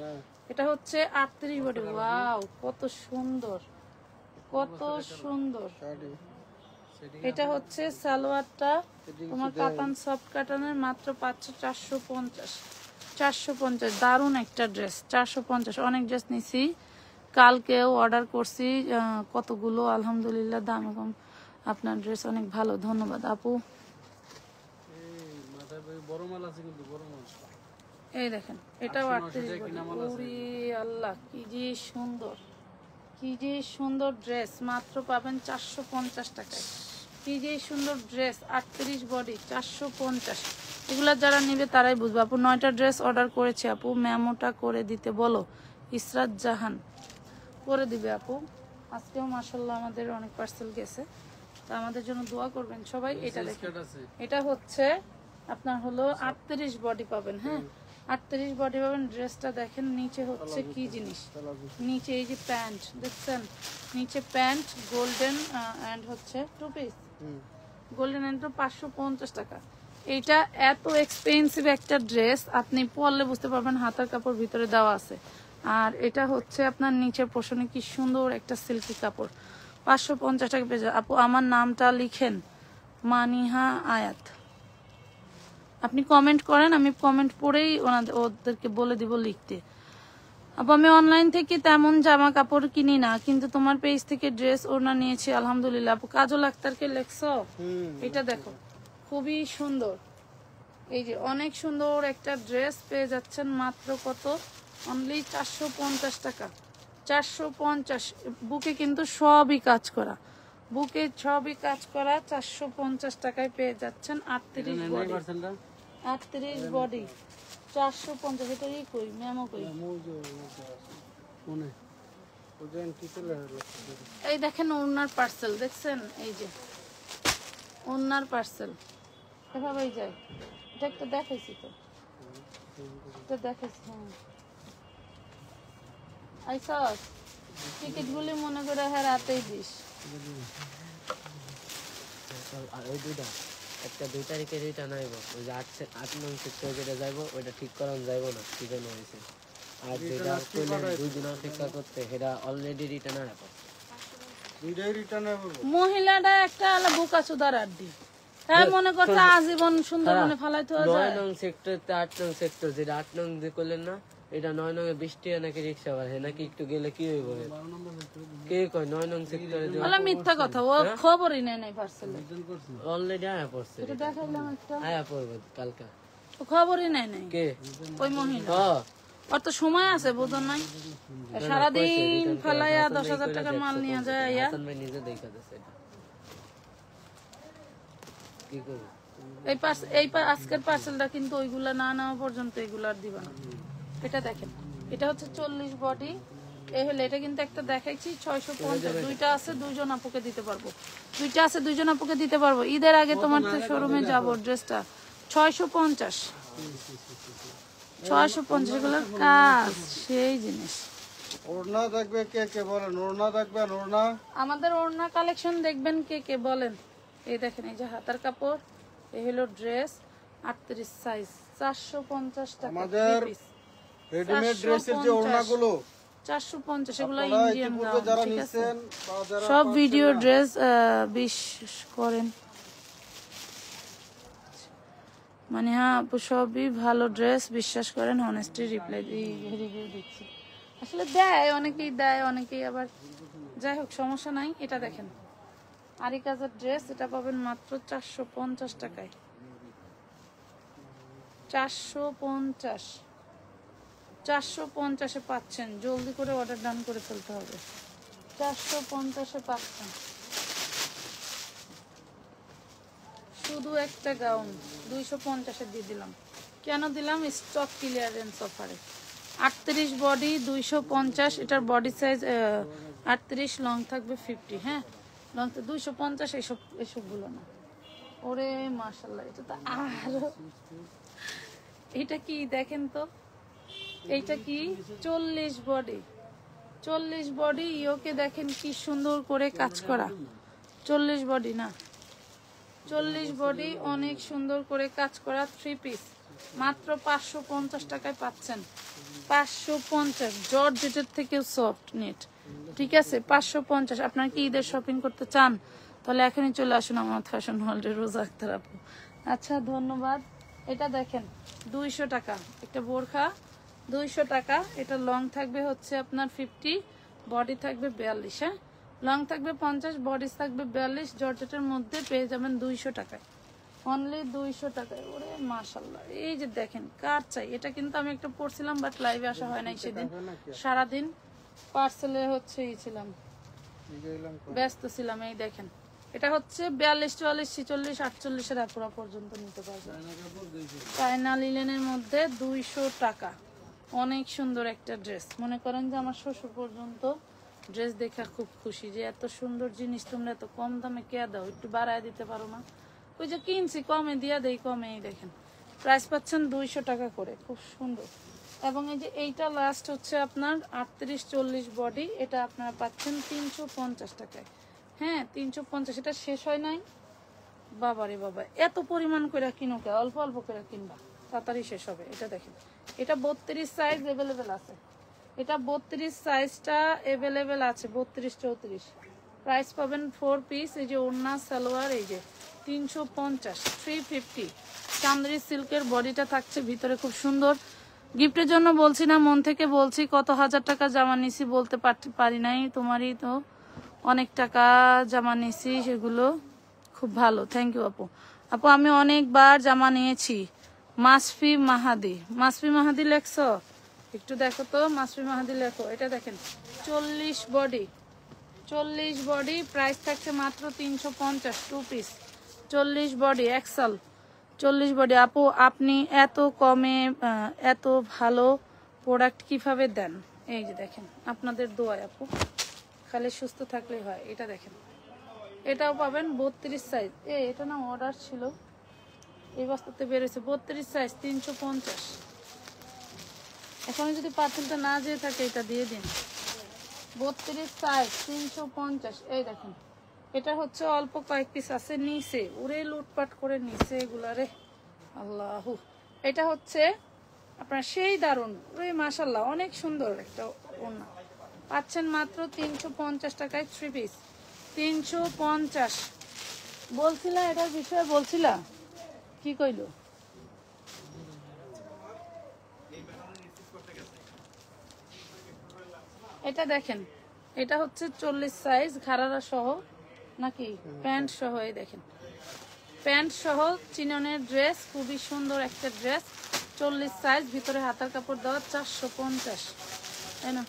এটা হচ্ছে 38 বডি। ওয়াও, কত সুন্দর, কত সুন্দর। এটা হচ্ছে সালোয়ারটা, তোমার কাতান সফট কাটানের, মাত্র 450। 450, দারুণ একটা ড্রেস। 450, অনেক ড্রেস নিছি, কালকেও অর্ডার করছি কতগুলো, আলহামদুলিল্লাহ দাম কম। আপনার ড্রেস অনেক ভালো, ধন্যবাদ আপু। বড় মাল আছে কিন্তু, বড় মাল। এই দেখেন, এটাও 38 বডি। ওরে আল্লাহ, কি যে সুন্দর, কি যে সুন্দর ড্রেস, মাত্র পাবেন 450 টাকায়। কি যে সুন্দর ড্রেস, 38 বডি, 450। এগুলা যারা নেবে তারাই বুঝবে। আপু 9টা ড্রেস অর্ডার করেছে, আপু মেমোটা করে দিতে বলো। ইসরাত জাহান করে দিবে আপু। আজকেও মাশাআল্লাহ আমাদের অনেক পার্সেল গেছে, তো আমাদের জন্য দোয়া করবেন সবাই। এটা দেখেন, এটা হচ্ছে আপনার হলো 38 বডি পাবেন। হ্যাঁ, 38 বডি পাবেন। ড্রেসটা দেখেন, নিচে হচ্ছে কি জিনিস, নিচে এই যে প্যান্ট দেখছেন, নিচে প্যান্ট গোল্ডেন এন্ড হচ্ছে 2 পিস গোল্ডেন এন্ড 550 টাকা। এইটা এত এক্সপেন্সিভ একটা ড্রেস, আপনি পরলে বুঝতে পারবেন হাতার কাপড় ভিতরে দেওয়া আছে। আর এটা হচ্ছে আপনার নিচের পোর্শনে কি সুন্দর একটা সিল্কি কাপড়, 550 টাকা পেয়ে যায়। আপু আমার নামটা লিখেন, মানিহা আয়াত। আপনি কমেন্ট করেন, আমি কমেন্ট পড়েই ওদেরকে বলে দিব লিখতে। আপু আমি অনলাইন থেকে তেমন জামা কাপড় কিনি না, কিন্তু তোমার পেজ থেকে ড্রেস ওড়না নিয়েছি, আলহামদুলিল্লাহ। আপু কাজল আক্তারকে লেখছো, এটা দেখো, খুবই সুন্দর। এই যে অনেক সুন্দর একটা ড্রেস পেয়ে যাচ্ছেন, মাত্র কত, অনলি 450 টাকা। 450, বুকে কিন্তু সবই কাজ করা, বুকে সবই কাজ করা। 450 টাকায় পেয়ে যাচ্ছেন। 38 বডি, 38 বডি, 450। এটাই কই মেমো কই, এই দেখেন ওনার পার্সেল দেখছেন, এই যে ওনার পার্সেল এভাবেই যায়। এটা একটা দেখাইছি তো, এটা দেখাইছি। হ্যাঁ, আইসস টিকিট গুলি মনে করে হ্যাঁ রাতেই দিস। আর ওই দুইটা একটা 2 তারিখে রিটার্ন আইব, ওই যে 8 নং সেক্টর যেটা যাইব ওইটা ঠিক করান যাইব না, কি যেন হয়েছে। আর যেটা কইলেন 2 দিন অপেক্ষা করতে, সেটা অলরেডি রিটার্ন আইব। দুইটাই রিটার্ন হবে। মহিলাটা একটা আলা বোকা চুদার আড্ডি, হ্যাঁ মনে করছে আজীবন সুন্দরবনে ফালাইতে হয়। 9 নং সেক্টর তে 8 নং সেক্টর, যেটা 8 নং যে কইলেন না, এটা 9 নং এ 20 টাকা নাকি রিকশা ভাড়া, নাকি একটু গেলে কি হইব? কে কয় 9 নং সেক্টরে যে বলে মিথ্যা কথা, ও খবরই নেয় নাই পার্সেলে। অলরেডি আয়া পড়ছে, এটা দেখাইলাম একটা, আয়া পড়বে কালকা। ও খবরই নেয় নাই কে ওই মহিলা, হ্যাঁ ওর তো সময় আছে বোঝন নাই, সারাদিন ফালাইয়া 10,000 টাকার মাল নিয়ে যায়। হাসান ভাই নিজে দেখা দিছে এটা, কি করব? এই আজকের পার্সেলটা কিন্তু ওইগুলা না নেওয়া পর্যন্ত এগুলার দিবা না। এটা দেখেন, এটা হচ্ছে 40 বডি। এই হলে এটা কিন্তু একটা দেখাইছি 650, দুইটা আছে, দুইজন আপুকে দিতে পারবো, দুইটা আছে, দুইজন আপুকে দিতে পারবো। ঈদের আগে তোমার শোরুমে যাবো। ড্রেসটা 650, 650 এগুলোর কাজ সেই জিনিস। ওড়না দেখবে কে কে বলেন, ওড়না দেখবেন, ওড়না আমাদের ওড়না কালেকশন দেখবেন কে কে বলেন। এই দেখেন, এই যে হাতার কাপড়, এই হলো ড্রেস, 38 সাইজ 450 টাকা আমাদের three piece। রেডিমেড ড্রেসের যে ওড়নাগুলো 450 এগুলো আপনারা ইন্ডিয়ান ইতিপূর্বে যারা ঠিক আছে নিছেন বা যারা সব পাচ্ছেন ভিডিও না, ড্রেস বিশ্বাস করেন মানে হ্যাঁ আপু সবই ভালো ড্রেস বিশ্বাস করেন অনেস্টলি রিভিউ দিচ্ছি আসলে দেয় অনেকেই দেয় অনেকেই আবার যাই হোক সমস্যা নাই এটা দেখেন আরি কাজের ড্রেস এটা পাবেন মাত্র 450 টাকায় 450 পাচ্ছেন জলদি করে অর্ডার ডান করে ফেলতে হবে 450 পাচ্ছেন শুধু একটা গাউন 250 দিয়ে দিলাম কেন দিলাম স্টক ক্লিয়ারেন্স অফারে 38 বডি 250 এটার বডি সাইজ 38 লং থাকবে 50 হ্যাঁ লং 250 এসবগুলো না ওরে মাশাআল্লাহ এটা তো আরো এটা কি দেখেন তো এইটা কি 40 বডি ইয়োকে দেখেন কি সুন্দর করে কাজ করা 40 বডি না 40 বডি অনেক সুন্দর করে কাজ করা 3 পিস মাত্র 550 টাকায় পাচ্ছেন 550 জর্জেটের থেকেও সফট নেট ঠিক আছে 550 আপনারা কি ঈদের শপিং করতে চান তাহলে এখনই চলে আসুন আমার ফ্যাশন হলে রোজা আক্তার আপু আচ্ছা ধন্যবাদ এটা দেখেন 200 টাকা একটা বোরখা 200 টাকা এটা লং থাকবে হচ্ছে আপনার 50 বডি থাকবে 42 হ্যাঁ লং থাকবে 50 বডি থাকবে 42 জর্জেটের মধ্যে পেয়ে যাবেন 200 টাকায় অনলি 200 টাকায় ওরে মাশাআল্লাহ এই যে দেখেন কার চাই এটা কিন্তু আমি একটা পড়ছিলাম বাট লাইভে আসা হয় নাই সেদিন সারাদিন পার্সেলে হচ্ছে ছিলাম ব্যস্ত ছিলাম এই দেখেন এটা হচ্ছে 42 44 46 48 এর আপুরা পর্যন্ত নিতে পারবেন চায়না লিলেনের মধ্যে 200 টাকা অনেক সুন্দর একটা ড্রেস মনে করেন যে আমার শ্বশুর পর্যন্ত ড্রেস দেখা খুব খুশি যে এত সুন্দর জিনিস তোমরা এত কম দামে কে দাও একটু বাড়ায় দিতে পারো না ওই যে কিনছি কমে দিয়া দেই কমেই দেখেন প্রাইস পাচ্ছেন 200 টাকা করে খুব সুন্দর এবং এই যে এইটা লাস্ট হচ্ছে আপনার 38 40 বডি এটা আপনারা পাচ্ছেন 350 টাকায় হ্যাঁ 350 এটা শেষ হয় নাই বাবারে বাবা এত পরিমাণ করে কিনো কে অল্প অল্প করে কিনবা তাড়াতাড়ি শেষ হবে এটা দেখেন এটা 32 সাইজ अवेलेबल আছে এটা 32 সাইজটা अवेलेबल আছে 32 34 প্রাইস পাবেন 4 পিস এই যে ওড়না সালোয়ার এই যে 350 350 চান্দেরি সিল্কের বডিটা থাকছে ভিতরে খুব সুন্দর গিফটের জন্য বলছি না মন থেকে বলছি কত হাজার টাকা জামা নিছি বলতে পারি নাই তোমারই তো অনেক টাকা জামা নিছি সেগুলো খুব ভালো থ্যাংক ইউ আপু আপু আমি অনেকবার জামা নিয়েছি মাসফি মাহাদি লেখছো একটু দেখো তো মাসফি মাহাদি লেখো এটা দেখেন 40 বডি প্রাইস থাকছে মাত্র 350 to piece 40 body XL 40 body আপু আপনি এত কমে এত ভালো প্রোডাক্ট কিভাবে দেন এই যে দেখেন আপনাদের দোয়ায় আপু খালি সুস্থ থাকলেই হয় এটা দেখেন এটাও পাবেন 32 সাইজ এটা না অর্ডার ছিল এই বস্তাতে বের হয়েছে 32 সাইজ 350 এখন যদি পার্সেলটা না যেয়ে থাকে এটা দিয়ে দিন 32 সাইজ 350 এই দেখেন এটা হচ্ছে অল্প কয়েক পিস আছে নিচে উড়ে লুটপাট করে নিচে এগুলারে আল্লাহু এটা হচ্ছে আপনার সেই দারুন ওরে মাশাআল্লাহ অনেক সুন্দর একটা ওড়না পাচ্ছেন মাত্র 350 টাকায় 3 পিস 350 বলছিলা এটার বিষয়ে বলছিলা কি কইলো এটা দেখেন এটা হচ্ছে 40 সাইজ ঘাড়ারা সহ নাকি প্যান্ট সহ এই দেখেন প্যান্ট সহ চিননের ড্রেস খুবই সুন্দর একটা ড্রেস 40 সাইজ ভিতরে হাতার কাপড় দেওয়া 450 তাই না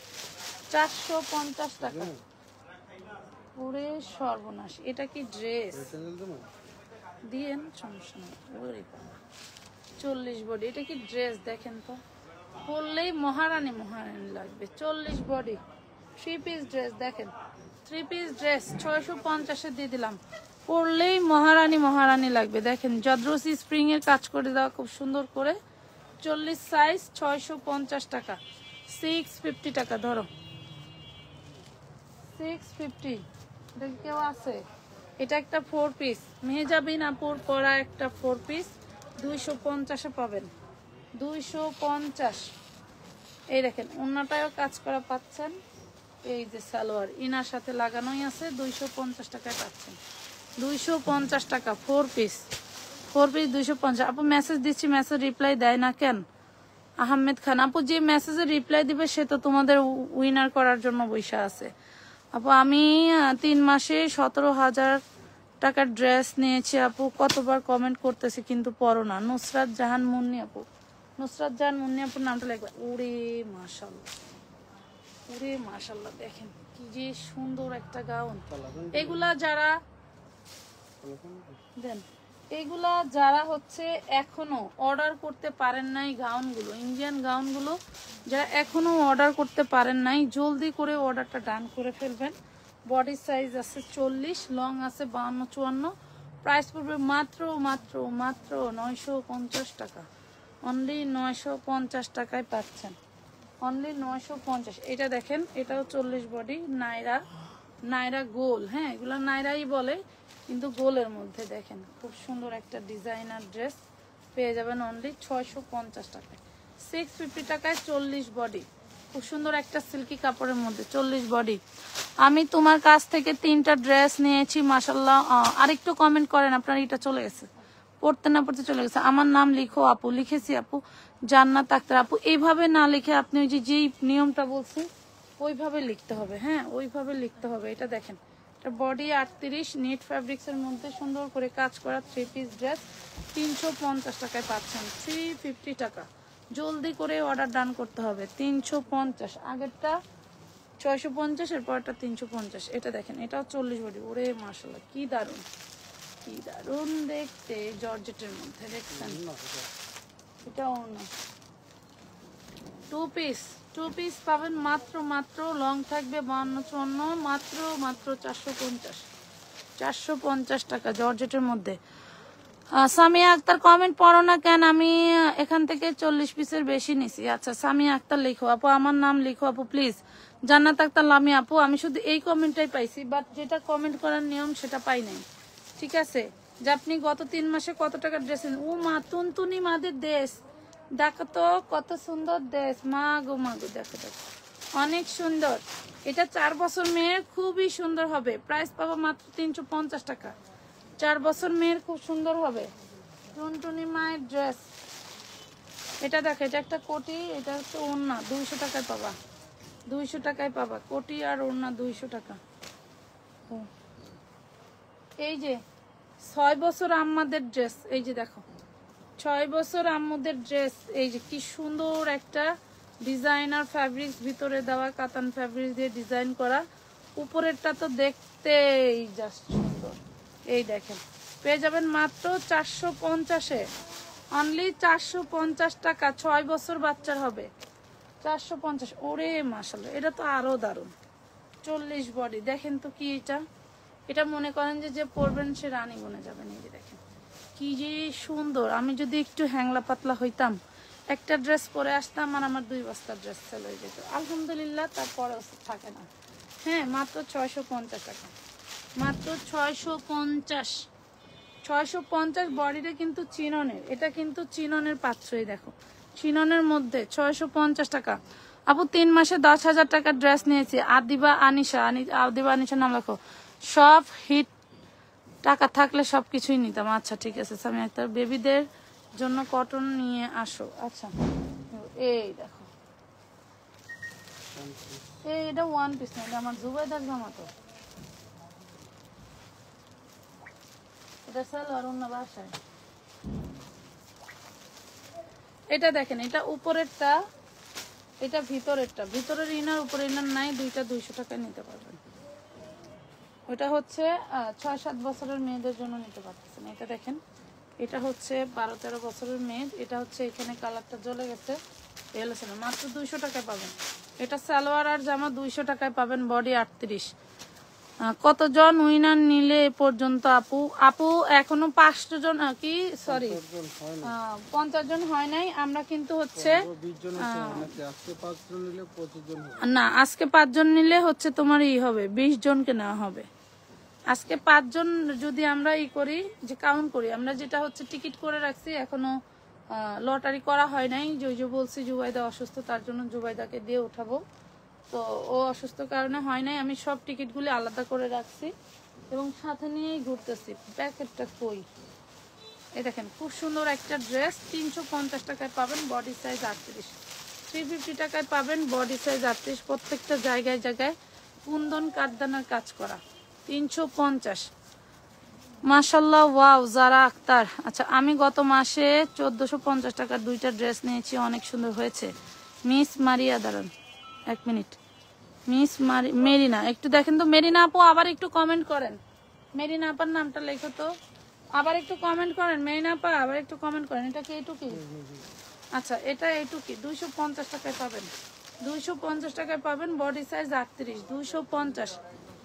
450 টাকা পুরে সর্বনাশ এটা কি ড্রেস দিয়েন সমস্যা নেই 40 বডি এটা কি ড্রেস দেখেন তো পরলেই মহারানী লাগবে 40 বডি 3 পিস ড্রেস দেখেন 3 পিস ড্রেস 650 এ দিয়ে দিলাম পরলেই মহারানী লাগবে দেখেন জদ্রসি স্প্রিং এর কাজ করে দেওয়া খুব সুন্দর করে 40 সাইজ 650 টাকা 650 টাকা ধরো 650 এটা কেউ আছে এটা একটা 4 পিস মেহজাবিন আপুর পরা একটা 4 পিস 250 এ পাবেন 250। এই দেখেন ওন্নাটাও কাজ করা পাচ্ছেন। এই যে সালোয়ার ইনার সাথে লাগানোই আছে, 250 টাকায় পাচ্ছেন। 250 টাকা 4 পিস 250। আপু মেসেজ দিচ্ছি, মেসেজ রিপ্লাই দেয় না কেন? আহমেদ খান আপু, যে মেসেজে রিপ্লাই দিবে সে তো তোমাদের উইনার করার জন্য বৈশা আছে। আপু আমি 3 মাসে 17,000 টাকার ড্রেস নিয়েছি আপু, কতবার কমেন্ট করতেছি কিন্তু পড়ো না। নুসরাত জাহান মুন্নি আপু, নুসরাত জাহান মুন্নি আপুর নামটা লিখবে। ওরে মাশাআল্লাহ, ওরে মাশাআল্লাহ, দেখেন কি যে সুন্দর একটা গাউন। এগুলা যারা দেন, এগুলা যারা হচ্ছে এখনো অর্ডার করতে পারেন নাই গাউনগুলো, ইন্ডিয়ান গাউনগুলো যারা এখনো অর্ডার করতে পারেন নাই, জলদি করে অর্ডারটা ডান করে ফেলবেন। বডি সাইজ আছে 40, লং আছে 52-54। প্রাইস পড়বে মাত্র মাত্র মাত্র 950 টাকা। অনলি 950 টাকায় পাচ্ছেন, অনলি 950। এটা দেখেন, এটাও 40 বডি, নাইরা গোল। হ্যাঁ, এগুলো নাইরাই বলে, কিন্তু গোলের মধ্যে দেখেন খুব সুন্দর একটা ডিজাইনার ড্রেস পেয়ে যাবেন অনলি 650 টাকায়। 650 টাকায় 40 বডি, খুব সুন্দর একটা সিল্কি কাপড়ের মধ্যে 40 বডি। আমি তোমার কাছ থেকে 3টা ড্রেস নিয়েছি মাশাআল্লাহ। আরেকটু কমেন্ট করেন, আপনার এটা চলে গেছে, পড়তে না পড়তে চলে গেছে। আমার নাম লিখো আপু, লিখেছি আপু, জান্নাত আক্তার আপু। এইভাবে না লিখে আপনি ওই যে যেই নিয়মটা বলছি ওইভাবে লিখতে হবে। হ্যাঁ, ওইভাবে লিখতে হবে। এটা দেখেন, এটা বডি 38, নেট ফ্যাব্রিক্স এর মধ্যে সুন্দর করে কাজ করা 3 পিস ড্রেস 350 টাকায় পাচ্ছেন। 350 টাকা, জলদি করে অর্ডার ডান করতে হবে। 350, আগেরটা 650, এরপরটা 350। এটা দেখেন, এটাও 40 বডি। ওরে মাশাআল্লাহ, কি দারুন, কি দারুন দেখতে, জর্জেটের মধ্যে দেখছেন। এটাও না, 2 পিস পাবেন মাত্র মাত্র, লং থাকবে 52-54, মাত্র মাত্র 450 টাকা জর্জেটের মধ্যে। সামিয়া আক্তার কমেন্ট পড়ো না কেন? আমি এখান থেকে 40 পিসের বেশি নিছি। আচ্ছা, সামিয়া আক্তার লিখো আপু, আমার নাম লিখো আপু প্লিজ। জান্নাত আক্তার লামি আপু, আমি শুধু এই কমেন্টটাই পাইছি, বাট যেটা কমেন্ট করার নিয়ম সেটা পাই নাই। ঠিক আছে, যে আপনি গত 3 মাসে কত টাকা ড্রেস। ও মা, তুনতুনি মাদের দেশ, দেখো তো কত সুন্দর দেশ, মা গো মা গো, দেখো দেখো, অনেক সুন্দর। এটা 4 বছর মেয়ের, খুবই সুন্দর হবে। প্রাইস পাবো মাত্র 350 টাকা। 4 বছর মেয়ের খুব সুন্দর হবে, টুনটুনি মায়ের ড্রেস। এটা দেখো, এটা একটা কোটি, এটা হচ্ছে ওড়না, 200 টাকায় পাবা, 200 টাকায় পাবা কোটি আর ওড়না 200 টাকা। এই যে 6 বছর আম্মাদের ড্রেস, এই যে দেখো 6 বছর আম্মুদের ড্রেস। এই যে কি সুন্দর একটা ডিজাইনার ফ্যাব্রিক্স, ভিতরে দেওয়া কাতান ফ্যাব্রিক্স দিয়ে ডিজাইন করা, উপরেরটা তো দেখতেই জাস্ট সুন্দর। এই দেখেন, পেয়ে যাবেন মাত্র 450-এ, অনলি 450 টাকা। 6 বছর বাচ্চার হবে, 450। ওরে মাশাআল্লাহ, এটা তো আরো দারুন। 40 বডি, দেখেন তো কি এটা, এটা মনে করেন যে যে পরবেন সে রানী বনে যাবেন। এই যে দেখেন কি যে সুন্দর। আমি যদি একটু হ্যাংলা পাতলা হইতাম, একটা ড্রেস পরে আসতাম আর আমার 2 বস্তার ড্রেস সেল হয়ে যেত, আলহামদুলিল্লাহ। তারপরে থাকে না। হ্যাঁ, মাত্র 650 টাকা, মাত্র 650। বডিটা কিন্তু চিননের, এটা কিন্তু চিননের পাত্রই, দেখো চিননের মধ্যে 650 টাকা। আপু 3 মাসে 10,000 টাকার ড্রেস নিয়েছি। আদিবা আনিশা নাম লেখো। সব হিট, টাকা থাকলে সবকিছুই নিতাম। আচ্ছা ঠিক আছে সামিয়া আক্তার, বেবিদের জন্য কটন নিয়ে আসো। আচ্ছা, এই দেখো, এটা 1 পিস না, এটা আমার জুবাইদার জামা। তো এটা সালোয়ার অন্য বাসায়। এটা দেখেন, এটা উপরেরটা, এটা ভিতরেরটা, ভিতরের ইনার উপরে ইনার নাই, দুইটা 200 টাকায় নিতে পারবেন। ওটা হচ্ছে 6-7 বছরের মেয়েদের জন্য নিতে পারতেছেন। এটা দেখেন, এটা হচ্ছে 12-13 বছরের মেয়ে। এটা হচ্ছে এখানে কালারটা জ্বলে গেছে, মাত্র 200 টাকায় পাবেন। এটা সালোয়ার আর জামা 200 টাকায় পাবেন, বডি 38। কতজন উইনার নিলে এ পর্যন্ত আপু এখনো 5 জন, কি সরি 50 জন হয় নাই। আমরা কিন্তু হচ্ছে না, আজকে 5 জন নিলে হচ্ছে তোমার হবে 20 জনকে নেওয়া হবে। আজকে 5 জন যদি আমরা করি, যে কাউন্ট করি, আমরা যেটা হচ্ছে টিকিট করে রাখছি, এখনো লটারি করা হয় নাই, যে বলছি জুবাইদা অসুস্থ, তার জন্য জুবাইদাকে দিয়ে উঠাবো। তো ও অসুস্থ কারণে হয় নাই, আমি সব টিকিটগুলি আলাদা করে রাখছি এবং সাথে নিয়েই ঘুরতেছি। প্যাকেটটা কই? এই দেখেন খুব সুন্দর একটা ড্রেস, 350 টাকায় পাবেন, বডি সাইজ 38, 350 টাকায় পাবেন বডি সাইজ 38। প্রত্যেকটা জায়গায় জায়গায় কুন্দন কাঠদানার কাজ করা, 350। মাশাল্লাহ, ওয়াও জারা আক্তার। আচ্ছা, আমি গত মাসে 1450 টাকার 2টা ড্রেস নিয়েছি, অনেক সুন্দর হয়েছে। মিস মারিয়া, দাঁড়ান 1 মিনিট। মিস মেরিনা, একটু দেখেন তো। মেরিনা আপু আবার একটু কমেন্ট করেন, মেরিনা আপার নামটা লেখো তো, আবার একটু কমেন্ট করেন। মেরিনা আপা আবার একটু কমেন্ট করেন। এটা কি এইটুকি? আচ্ছা, এটা এইটুকি 250 টাকায় পাবেন, 250 টাকায় পাবেন, বডি সাইজ 38, 250।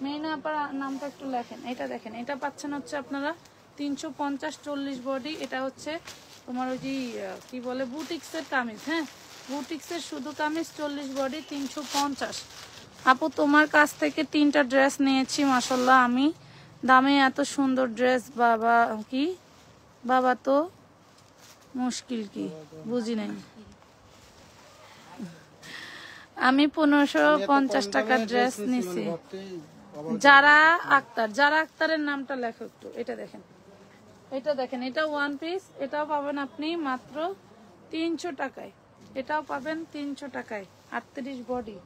মেরিনা আপার নামটা একটু লেখেন। এটা দেখেন, এটা পাচ্ছেন হচ্ছে আপনারা 350, 40 বডি। এটা হচ্ছে তোমার ওই যে কি বলে বুটিক্সের কামিজ, হ্যাঁ বুটিক্সের শুধু কামিজ, 40 বডি, 350। আপু তোমার কাছ থেকে 3টা ড্রেস নিয়েছি, মাশাল্লাহ। আমি দামে এত সুন্দর ড্রেস, বাবা কি বাবা তো মুশকিল, কি বুঝি নাই। আমি 1550 টাকার ড্রেস নিছি। যারা আক্তার, যারা আক্তারের নামটা লেখো একটু। এটা দেখেন, এটা দেখেন, এটা ওয়ান পিস, এটাও পাবেন আপনি মাত্র 300 টাকায়, এটাও পাবেন 300 টাকায়, 38 বডি।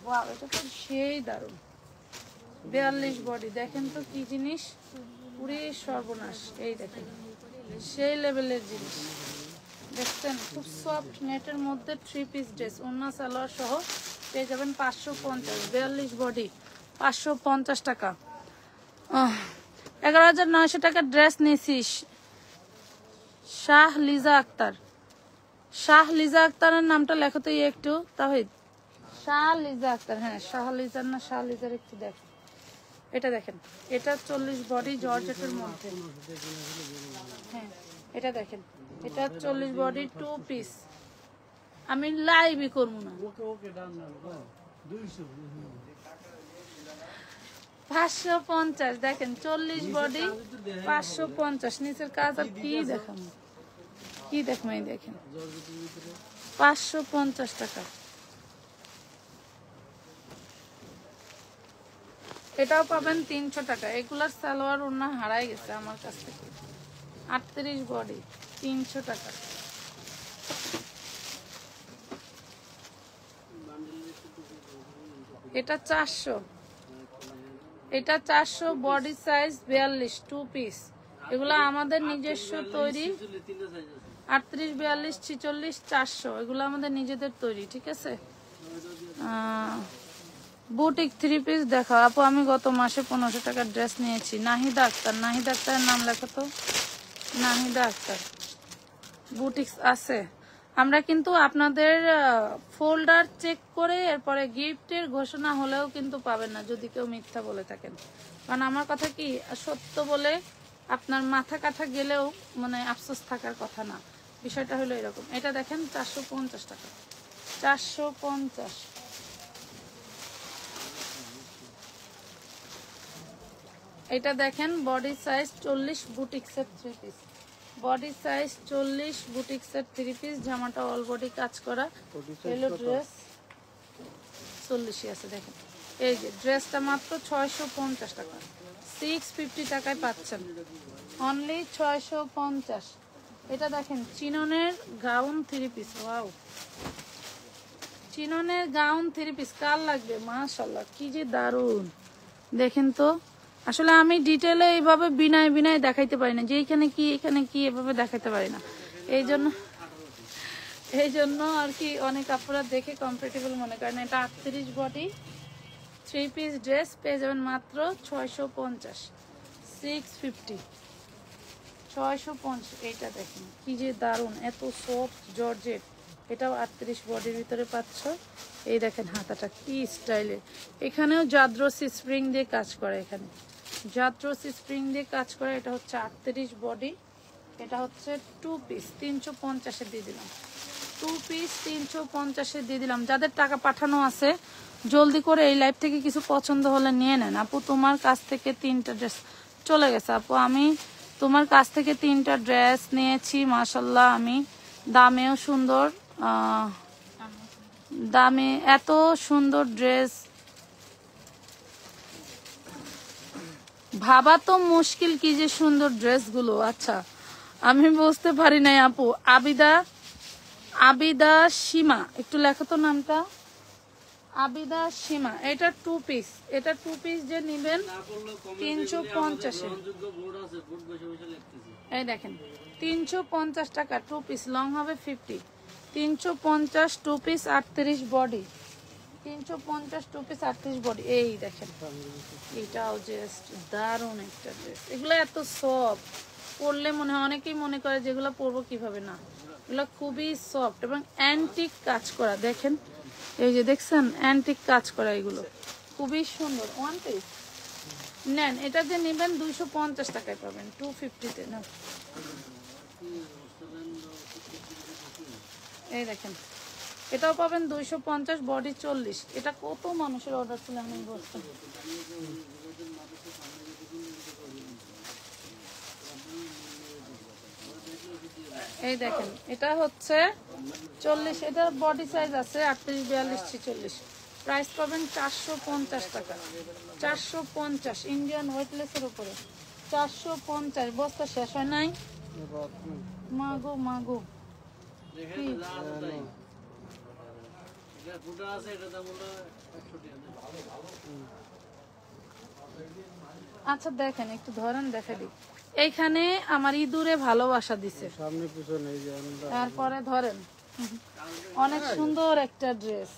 ওয়াও, এটা তো সেই দারুণ। 42 বডি, দেখেন তো কি জিনিস, পুরো সর্বনাশ। এই দেখেন সেই লেভেলের জিনিস দেখছেন, খুব সফট নেটের মধ্যে 3 পিস ড্রেস, ওন্না সালোয়ার সহ পেয়ে যাবেন 550। 42 বডি, 550 টাকা। 11,900 টাকার ড্রেস নিয়েছিস। শাহ লিজা আক্তার, শাহ লিজা আক্তারের নামটা লেখো তো একটু তাহিদ। শাহ লিজা আক্তার, হ্যাঁ শাহ লিজার না শাহ লিজার, একটু দেখো। এটা দেখেন, এটা 40 বডি জর্জেটের মধ্যে, হ্যাঁ এটা দেখেন, এটা 40 বডি 2 পিস। আমি লাইভই করবো না। 550 দেখেন, 40 বডি 550। নিচের কাজ আর কি দেখাম, কি দেখবো, এই দেখেন 550 টাকা। এটাও পাবেন 300 টাকা। এগুলার সালোয়ার ওড়না হারাই গেছে আমার কাছ থেকে। 38 বডি, 300 টাকা। এটা 400, এটা 400 বডি সাইজ 42, 2 পিস। এগুলো আমাদের নিজস্ব তৈরি, 38, 42, 46, 400, এগুলো আমাদের নিজেদের তৈরি, ঠিক আছে। বুটিক 3 পিস দেখা আপু, আমি গত মাসে 1500 টাকার ড্রেস নিয়েছি। নাহিদা আক্তার, নাহিদা আক্তারের নাম লেখো তো। নাহিদা আক্তার, বুটিক্স আছে। আমরা কিন্তু আপনাদের ফোল্ডার চেক করে এরপরে গিফটের ঘোষণা হলেও কিন্তু পাবেন না যদি কেউ মিথ্যা বলে থাকেন। কারণ আমার কথা কি, সত্য বলে আপনার মাথা কাটা গেলেও মানে আফসোস থাকার কথা না, বিষয়টা হলো এরকম। এটা দেখেন 450 টাকা, 450। এটা দেখেন বডি সাইজ 40 বুটিক্সের 3 পিস, বডি সাইজ 40 বুটিক্সের 3 পিস। জামাটা অল বডি কাজ করা, এলো ড্রেস 40 আছে। দেখেন এই যে ড্রেসটা মাত্র 650 টাকা, 650 টাকায় পাচ্ছেন, অনলি 650। এটা দেখেন চিননের গাউন 3 পিস, ওয়াও চিননের গাউন 3 পিস। কার লাগবে? মাশাআল্লাহ, কি যে দারুন। দেখেন তো, আসলে আমি ডিটেলে এইভাবে বিনায় বিনায় দেখাইতে পারি না, যে এইখানে কি এখানে কি এভাবে দেখাইতে পারি না। এই জন্য আর কি অনেক আপনারা দেখে কমফোর্টেবল মনে করেন। এটা 38 বডি 3 পিস ড্রেস পেয়ে যাবেন মাত্র 650, 650, 650। এইটা দেখেন কি যে দারুন, এত সফট জর্জেট। এটাও 38 বডির ভিতরে পাচ্ছ। এই দেখেন হাতাটা কি স্টাইলের, এখানেও জাদ্রসি স্প্রিং দিয়ে কাজ করে, এখানে জাদ্রসি স্প্রিং দিয়ে কাজ করে। এটা হচ্ছে 38 বডি, এটা হচ্ছে 2 পিস 350-এ দিয়ে দিলাম, 2 পিস 350-এ দিয়ে দিলাম। যাদের টাকা পাঠানো আছে জলদি করে এই লাইভ থেকে কিছু পছন্দ হলে নিয়ে নেন। আপু তোমার কাছ থেকে 3টা ড্রেস চলে গেছে। আপু আমি তোমার কাছ থেকে 3টা ড্রেস নিয়েছি, মাশাল্লাহ। আমি দামেও সুন্দর, দামে এত সুন্দর ড্রেস ভাবা তো মুশকিল কি যে সুন্দর ড্রেসগুলো। আচ্ছা আমি বুঝতে পারি নাই আপু। আবিদা সীমা, একটু লেখো তো নামটা। আবিদা সীমা, এটা 2 পিস, এটা 2 পিস যে নিবেন 350-এ। এই দেখেন 350 টাকা 2 পিস, লং হবে 50, 350 2 পিস 38 বডি, 350 2 পিস 38 বডি। এই দেখেন এটাও জাস্ট দারুণ একটা ড্রেস। এগুলো এত সফট, পরলে মনে হয়, অনেকেই মনে করে যেগুলো পরবো কিভাবে, না এগুলো খুবই সফট এবং অ্যান্টিক কাজ করা। দেখেন এই যে দেখছেন অ্যান্টিক কাজ করা, এগুলো খুবই সুন্দর। 1 পিস নেন, এটা যে নেবেন 250 টাকায় পাবেন, 250-তে না। এই দেখেন এটাও পাবেন 250, বডি 40। এটা কত মানুষের অর্ডার ছিল আমি বলছি। এই দেখেন এটা হচ্ছে 40, এটা বডি সাইজ আছে 38, 42, 46। প্রাইস পাবেন 450 টাকা, 450 ইন্ডিয়ান ওয়েটলেসের উপরে 450। বস্তা শেষ হয় নাই, মাগো মাগো। আচ্ছা দেখেন একটু ধরেন, দেখা দিই। এইখানে আমার ইঁদুরে ভালোবাসা দিছে, সামনে পিছনে এই যে তারপরে ধরেন অনেক সুন্দর একটা ড্রেস,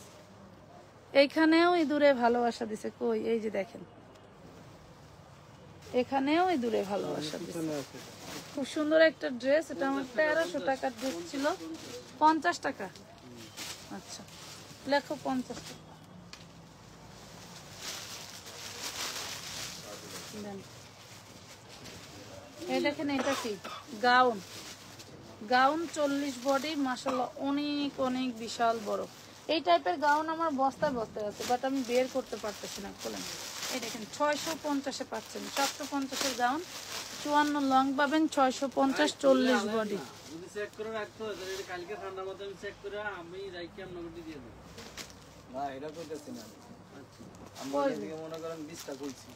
এইখানেও ইঁদুরে ভালোবাসা দিছে। কই, এই যে দেখেন এখানেও ইঁদুরে ভালোবাসা দিছে। খুব সুন্দর একটা ড্রেস। এটা আমার 1300 টাকার ড্রেস ছিল, 50 টাকা। আচ্ছা লেখো 50 টাকা দেন। এই দেখেন এটা কি গাউন, গাউন 40 বডি, মাশাআল্লাহ অনেক অনেক বিশাল বড়। এই টাইপের গাউন আমার বস্তায় বস্তায় আছে, বাট আমি বের করতে পারতেছি না। বলেন এই দেখেন 650-এ পাচ্ছেন, 750-এর গাউন, 54 লং পাবেন, 650, 40 বডি। যদি চেক করে রাখতো তাহলে এটা কালকে ঠান্ডার মধ্যে আমি চেক করে আমি রাইকে আপনাকে দিয়ে দেব। না এটা কইতাছি না, আমরা এদিকে মনে করেন 20টা কইছি,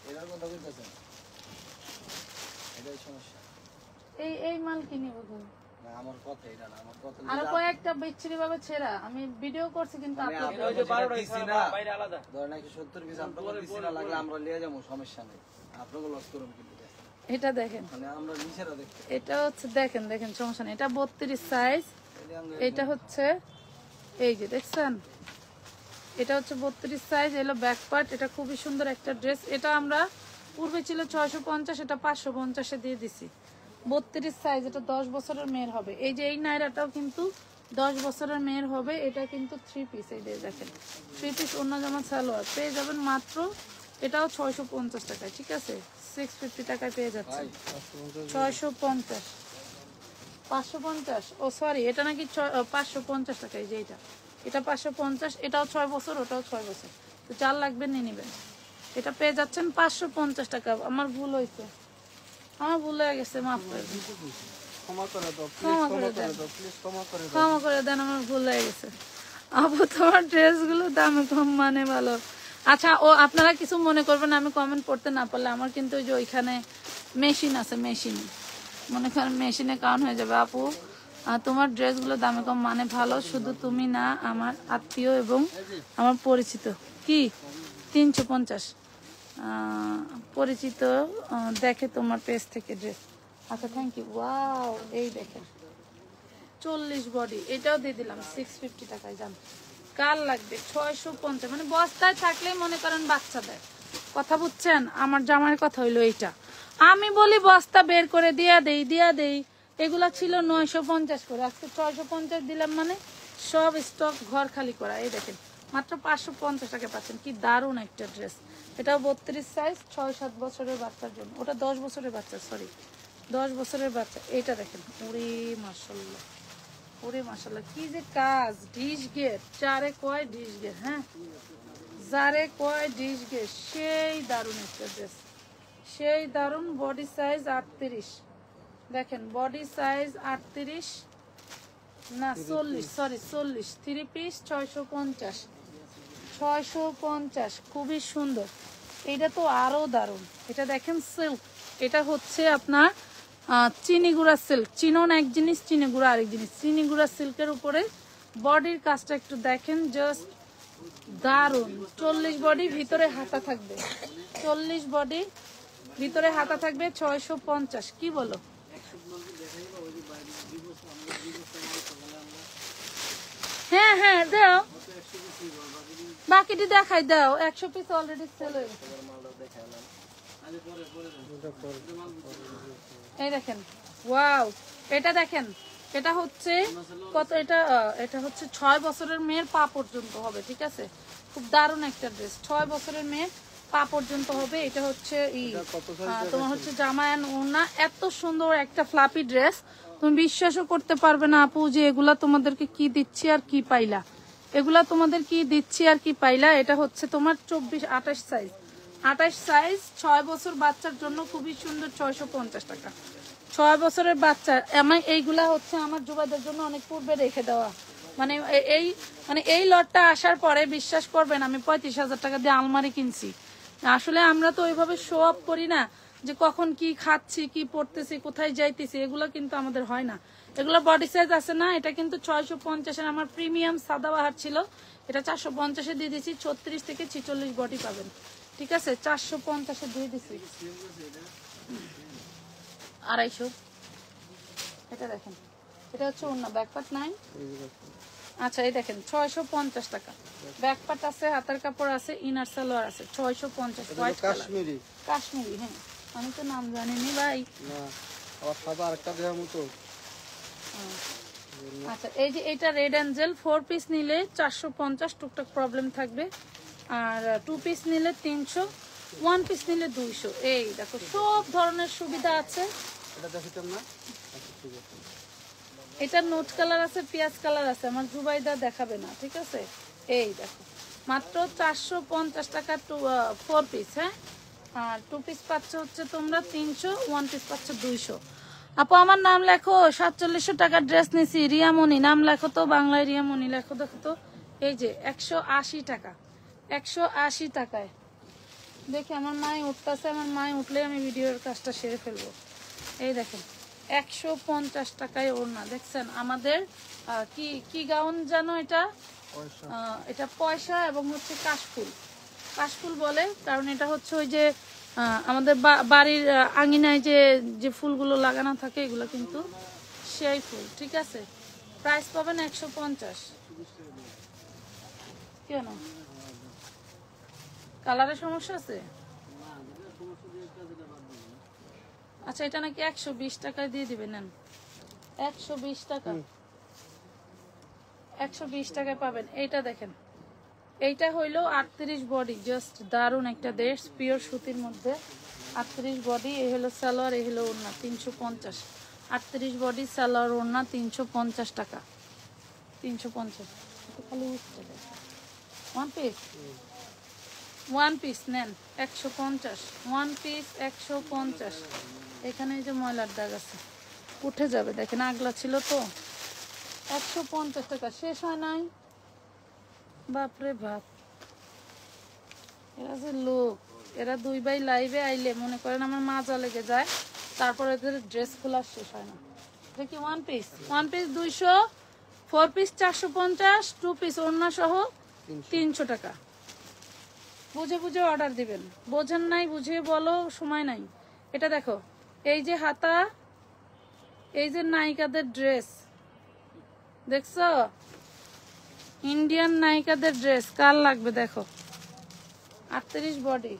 এটার কথা কইতাছেন, এটাই সমস্যা। এই মাল কি নিব গো? না আমার কথা এটা না, আমার কথা আর কয়েকটা বিচ্ছিরি ভাবে ছেঁড়া, আমি ভিডিও করছি কিন্তু আপলোড ওই যে 12টা দিছি না বাইরে আলাদা, ধরেন 170 পিস আপনাদের দিছি না, লাগলে আমরা নিয়ে যাবো, সমস্যা নাই, আপনাকে লস করুন কিন্তু। এটা দেখেন, মানে আমরা নিচেরা দেখতে, এটা হচ্ছে দেখেন দেখেন সমস্যা নেই, এটা 32 সাইজ। এটা হচ্ছে এই যে দেখছেন, এটা হচ্ছে 32 সাইজ, এলো ব্যাক পার্ট। এটা খুবই সুন্দর একটা ড্রেস। এটা আমরা পূর্বে ছিল 650, এটা 550-এ দিয়ে দিছি। 32 সাইজ, এটা 10 বছরের মেয়ের হবে। এই যে এই নাইরাটাও কিন্তু 10 বছরের মেয়ের হবে। এটা কিন্তু 3 পিস, এই যে দেখেন 3 পিস অন্য জামা সালোয়ার পেয়ে যাবেন মাত্র, এটাও 650 টাকায়। ঠিক আছে, 650 টাকায় পেয়ে যাচ্ছে। 650, 550, ও সরি এটা নাকি 550 টাকা। এই যে এটা 550, এটাও 6 বছর, ওটাও 6 বছর, তো 4 লাগবে নিয়ে নেবেন। এটা পেয়ে যাচ্ছেন 550 টাকা। আমার ভুল হয়েছে, আমার ভুল হয়ে গেছে, মাফ করে দিন, ক্ষমা করে দাও, ক্ষমা করে দেন, প্লিজ ক্ষমা করে দাও। ক্ষমা করে দেন, আমার ভুল হয়ে গেছে। আপু তোমার ড্রেসগুলো দামে কম মানে ভালো। আচ্ছা ও আপনারা কিছু মনে করবেন আমি কমেন্ট পড়তে না পারলে, আমার কিন্তু ওই যে ওইখানে মেশিন আছে, মেশিন মনে করেন মেশিনে কাউন্ট হয়ে যাবে। আপু তোমার ড্রেসগুলো দামে কম মানে ভালো, শুধু তুমি না আমার আত্মীয় এবং আমার পরিচিত। কি 350 পরিচিত দেখে তোমার পেজ থেকে ড্রেস। আচ্ছা থ্যাংক ইউ। ওয়াও এই দেখেন 40 বডি, এটাও দিয়ে দিলাম 650 টাকায়। জান কার লাগবে 650, মানে বস্তায় থাকলে মনে করেন বাচ্চা দেয়, কথা বুঝছেন? আমার জামার কথা হইলো এইটা, আমি বলি বস্তা বের করে দিয়া দেই। এগুলা ছিল 950 করে, আজকে 650 দিলাম, মানে সব স্টক ঘর খালি করা। এই দেখেন মাত্র 550 টাকা পাচ্ছেন। কি দারুণ একটা ড্রেস। এটাও 32 সাইজ, 6-7 বছরের বাচ্চার জন্য। ওটা 10 বছরের বাচ্চা, সরি 10 বছরের বাচ্চা। এইটা দেখেন, ওরে মাশাআল্লাহ, ওরে মাশাআল্লাহ, কি যে কাজ। ডিশ গেট, চারে কয় ডিশ গেট, হ্যাঁ যারে কয় ডিশ গেট, সেই দারুণ একটা ড্রেস, সেই দারুণ। বডি সাইজ 38, দেখেন বডি সাইজ 38 না 40, সরি 40, 3 পিস 650, 650, খুবই সুন্দর। এটা তো আরো দারুণ। এটা দেখেন সিল্ক, এটা হচ্ছে আপনার চিনিগুড়া সিল্ক। চিনন এক জিনিস, চিনিগুড়া আরেক জিনিস। চিনিগুড়া সিল্কের উপরে বডির কাজটা একটু দেখেন, জাস্ট দারুণ। 40 বডি, ভিতরে হাতা থাকবে। 40 বডি, ভিতরে হাতা থাকবে। 650, কি বলো? হ্যাঁ হ্যাঁ দাও, বাকিটি দেখাই দাও। 100 পিস অলরেডি সেল হয়ে গেছে। এই দেখেন, ওয়াও, এটা দেখেন, এটা হচ্ছে কত, এটা হচ্ছে 6 বছরের মেয়ের পা পর্যন্ত হবে, ঠিক আছে? খুব দারুণ একটা ড্রেস, 6 বছরের মেয়ের পা পর্যন্ত হবে। এটা হচ্ছে তোমার হচ্ছে জামা এন্ড ওড়না। এত সুন্দর একটা ফ্লাপি ড্রেস, তুমি বিশ্বাসও করতে পারবে না আপু যে এগুলা তোমাদেরকে কি দিচ্ছি আর কি পাইলা। এগুলা তোমাদের কি দিচ্ছি আর কি পাইলা। এটা হচ্ছে তোমার 24-28 সাইজ, 28 সাইজ, 6 বছর বাচ্চার জন্য খুবই সুন্দর। 650 টাকা 6 বছরের বাচ্চা। এইগুলা হচ্ছে আমার যুবাদের জন্য অনেক পূর্বে রেখে দেওয়া। মানে এই লটটা আসার পরে বিশ্বাস করবেন আমি 35,000 টাকা দিয়ে আলমারি কিনছি। আসলে আমরা তো ওইভাবে শো অফ করি না যে কখন কি খাচ্ছি, কি পড়তেছি, কোথায় যাইতেছি, এগুলো কিন্তু আমাদের হয় না। এগুলো বডি সাইজ আছে না, এটা কিন্তু 650-এর আমার প্রিমিয়াম সাদাবাহার ছিল, এটা 450-এ দিয়ে দিচ্ছি। 36 থেকে 46 বডি পাবেন, ঠিক আছে? 450-এ দিয়ে দিচ্ছি। 250, এটা দেখেন, এটা হচ্ছে ওড়না, ব্যাকপার্ট নাই। আচ্ছা, এই দেখেন 650 টাকা, ব্যাকপার্ট আছে, হাতার কাপড় আছে, ইনার সালোয়ার আছে। 650, হোয়াইট কাশ্মীরি। কাশ্মীরি, হ্যাঁ, আমি তো নাম জানিনি ভাই। না, আবার সাদা আরেকটা দেওয়ার মতো। আচ্ছা, এই যে এটা রেড অ্যাঞ্জেল, 4 পিস নিলে 450, টুকটাক প্রবলেম থাকবে। আর 2 পিস নিলে 300, 1 পিস নিলে 200। এই দেখো, সব ধরনের সুবিধা আছে। এটা দেখিতাম না। আচ্ছা, ঠিক আছে। এটা নোট কালার আছে, পেঁয়াজ কালার আছে, আমার জুবাইদা দেখাবে না, ঠিক আছে? এই দেখো, মাত্র 450 টাকা 4 পিস, হ্যাঁ। আর 2 পিস পাচ্ছ হচ্ছে তোমরা 300, 1 পিস পাচ্ছ 200। আপু আমার নাম লেখো, 4700 টাকার ড্রেস নিছি, রিয়ামণি নাম লেখো তো, বাংলায় রিয়ামণি লেখো, দেখো তো। এই যে 180 টাকা, 180 টাকায়। দেখি আমার মায়ে উঠতেছে, আমার মায়ে উঠলে আমি ভিডিওর কাজটা সেরে ফেলবো। এই দেখেন 150 টাকায় ওড়না, দেখছেন? আমাদের কি কি গাউন জানো এটা? এটা পয়সা এবং হচ্ছে কাশফুল। কাশফুল বলে কারণ এটা হচ্ছে ওই যে আমাদের বাড়ির আঙিনায় যে ফুলগুলো লাগানো থাকে, এগুলো কিন্তু সেই ফুল, ঠিক আছে? প্রাইস পাবেন 150। কেন, কালারের সমস্যা আছে? আচ্ছা, এটা নাকি 120 টাকায় দিয়ে দিবেন, নেন 120 টাকা, 120 টাকায় পাবেন। এইটা দেখেন, এইটা হইলো 38 বডি, জাস্ট দারুণ একটা ড্রেস, পিওর সুতির মধ্যে 38 বডি। এই হলো সালোয়ার, এই হলো ওড়না, 350। 38 বডি, সালোয়ার, ওড়না 350 টাকা, 350। খালি ওয়ান পিস, 1 পিস নেন 150, 1 পিস 150। এখানে এই যে ময়লার দাগ আছে, উঠে যাবে, দেখেন আগলা ছিল তো। 150 টাকা, শেষ হয় নাই। বাপরে বাপ, এরা যে লোক, এরা 2 ভাই লাইভে আইলে মনে করেন আমার মাজা লেগে যায়, তারপরে এদের ড্রেস খোলা শেষ হয় না। দেখি 1 পিস, 1 পিস 200, 4 পিস 450, 2 পিস ওড়না সহ 300 টাকা। বুঝে বুঝে অর্ডার দিবেন, বোঝেন নাই বুঝে বলো, সময় নাই। এটা দেখো, এই যে হাতা, এই যে নায়িকাদের ড্রেস, দেখছো? ইন্ডিয়ান নায়িকাদের ড্রেস, কার লাগবে দেখো। 38 বডি,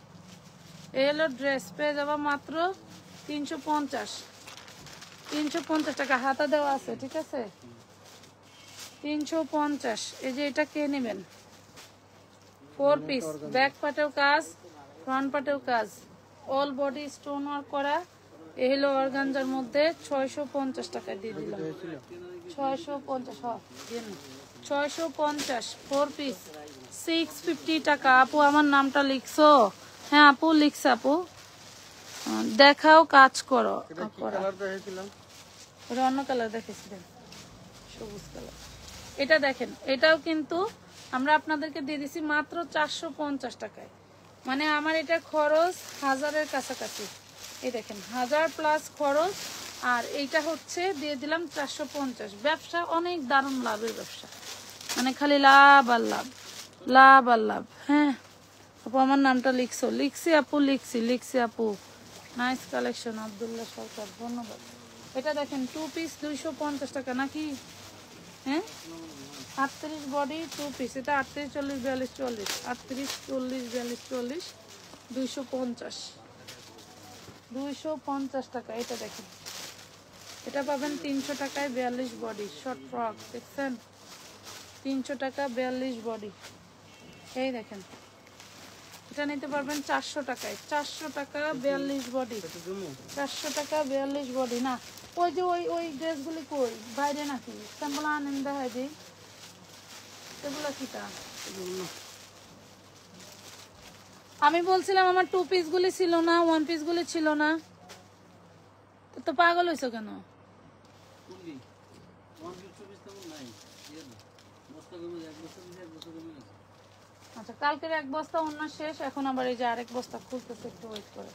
এই হলো ড্রেস, পেয়ে যাবা মাত্র 350, 350 টাকা। হাতা দেওয়া আছে, ঠিক আছে? 350। এই যে এটা কে নেবেন? 4 পিস, ব্যাক পার্টেও কাজ, ফ্রন্ট পার্টেও কাজ, অল বডি স্টোন ওয়ার্ক করা। এই হলো অর্গানজার মধ্যে 650 টাকা দিয়ে দিলাম। 650, হ্যাঁ দিন 650, 4 পিস 650 টাকা। আপু আমার নামটা লিখছো? হ্যাঁ আপু লিখছে, আপু দেখাও কাজ করো। এটা কি কালার দেখাইছিলাম? ওটা অন্য কালার দেখেছিলেন, সবুজ কালার। এটা দেখেন, এটাও কিন্তু আমরা আপনাদেরকে দিয়ে দিছি মাত্র 450 টাকায়। মানে আমার এটা খরচ 1000-এর কাছাকাছি। এই দেখেন 1000+ খরচ, আর এইটা হচ্ছে দিয়ে দিলাম 450। ব্যবসা অনেক দারুণ লাভের ব্যবসা, মানে খালি লাভ আর লাভ, লাভ আর লাভ। হ্যাঁ আপু আমার নামটা লিখছো? লিখছি আপু, লিখছি আপু। নাইস কালেকশন আব্দুল্লাহ সরকার, ধন্যবাদ। এটা দেখেন 2 পিস 250 টাকা নাকি? হ্যাঁ 38 বডি 2 পিস। এটা 38, 40, 42, 40, 38, 40, 42, 40, 250, 250 টাকা। এটা দেখেন, এটা পাবেন 300 টাকায় 42 বডি শর্ট ফ্রক। দেখছেন 300 টাকা 42 বডি। এই দেখেন এটা নিতে পারবেন 400 টাকায়, 400 টাকা 42 বডি, 400 টাকা 42 বডি। না ওই যে ওই ড্রেসগুলি কই বাইরে নাকি? স্যাম্পল আনেন দেখাই দিই। এগুলো কিটা? আমি বলছিলাম আমার 2 পিস গুলি ছিল না, 1 পিস গুলি ছিল না। তো পাগল হইছো কেন? আচ্ছা কালকের 1 বস্তা অন্য শেষ, এখন আবার এই যে আরেক বস্তা খুলতেছে, একটু ওয়েট করে,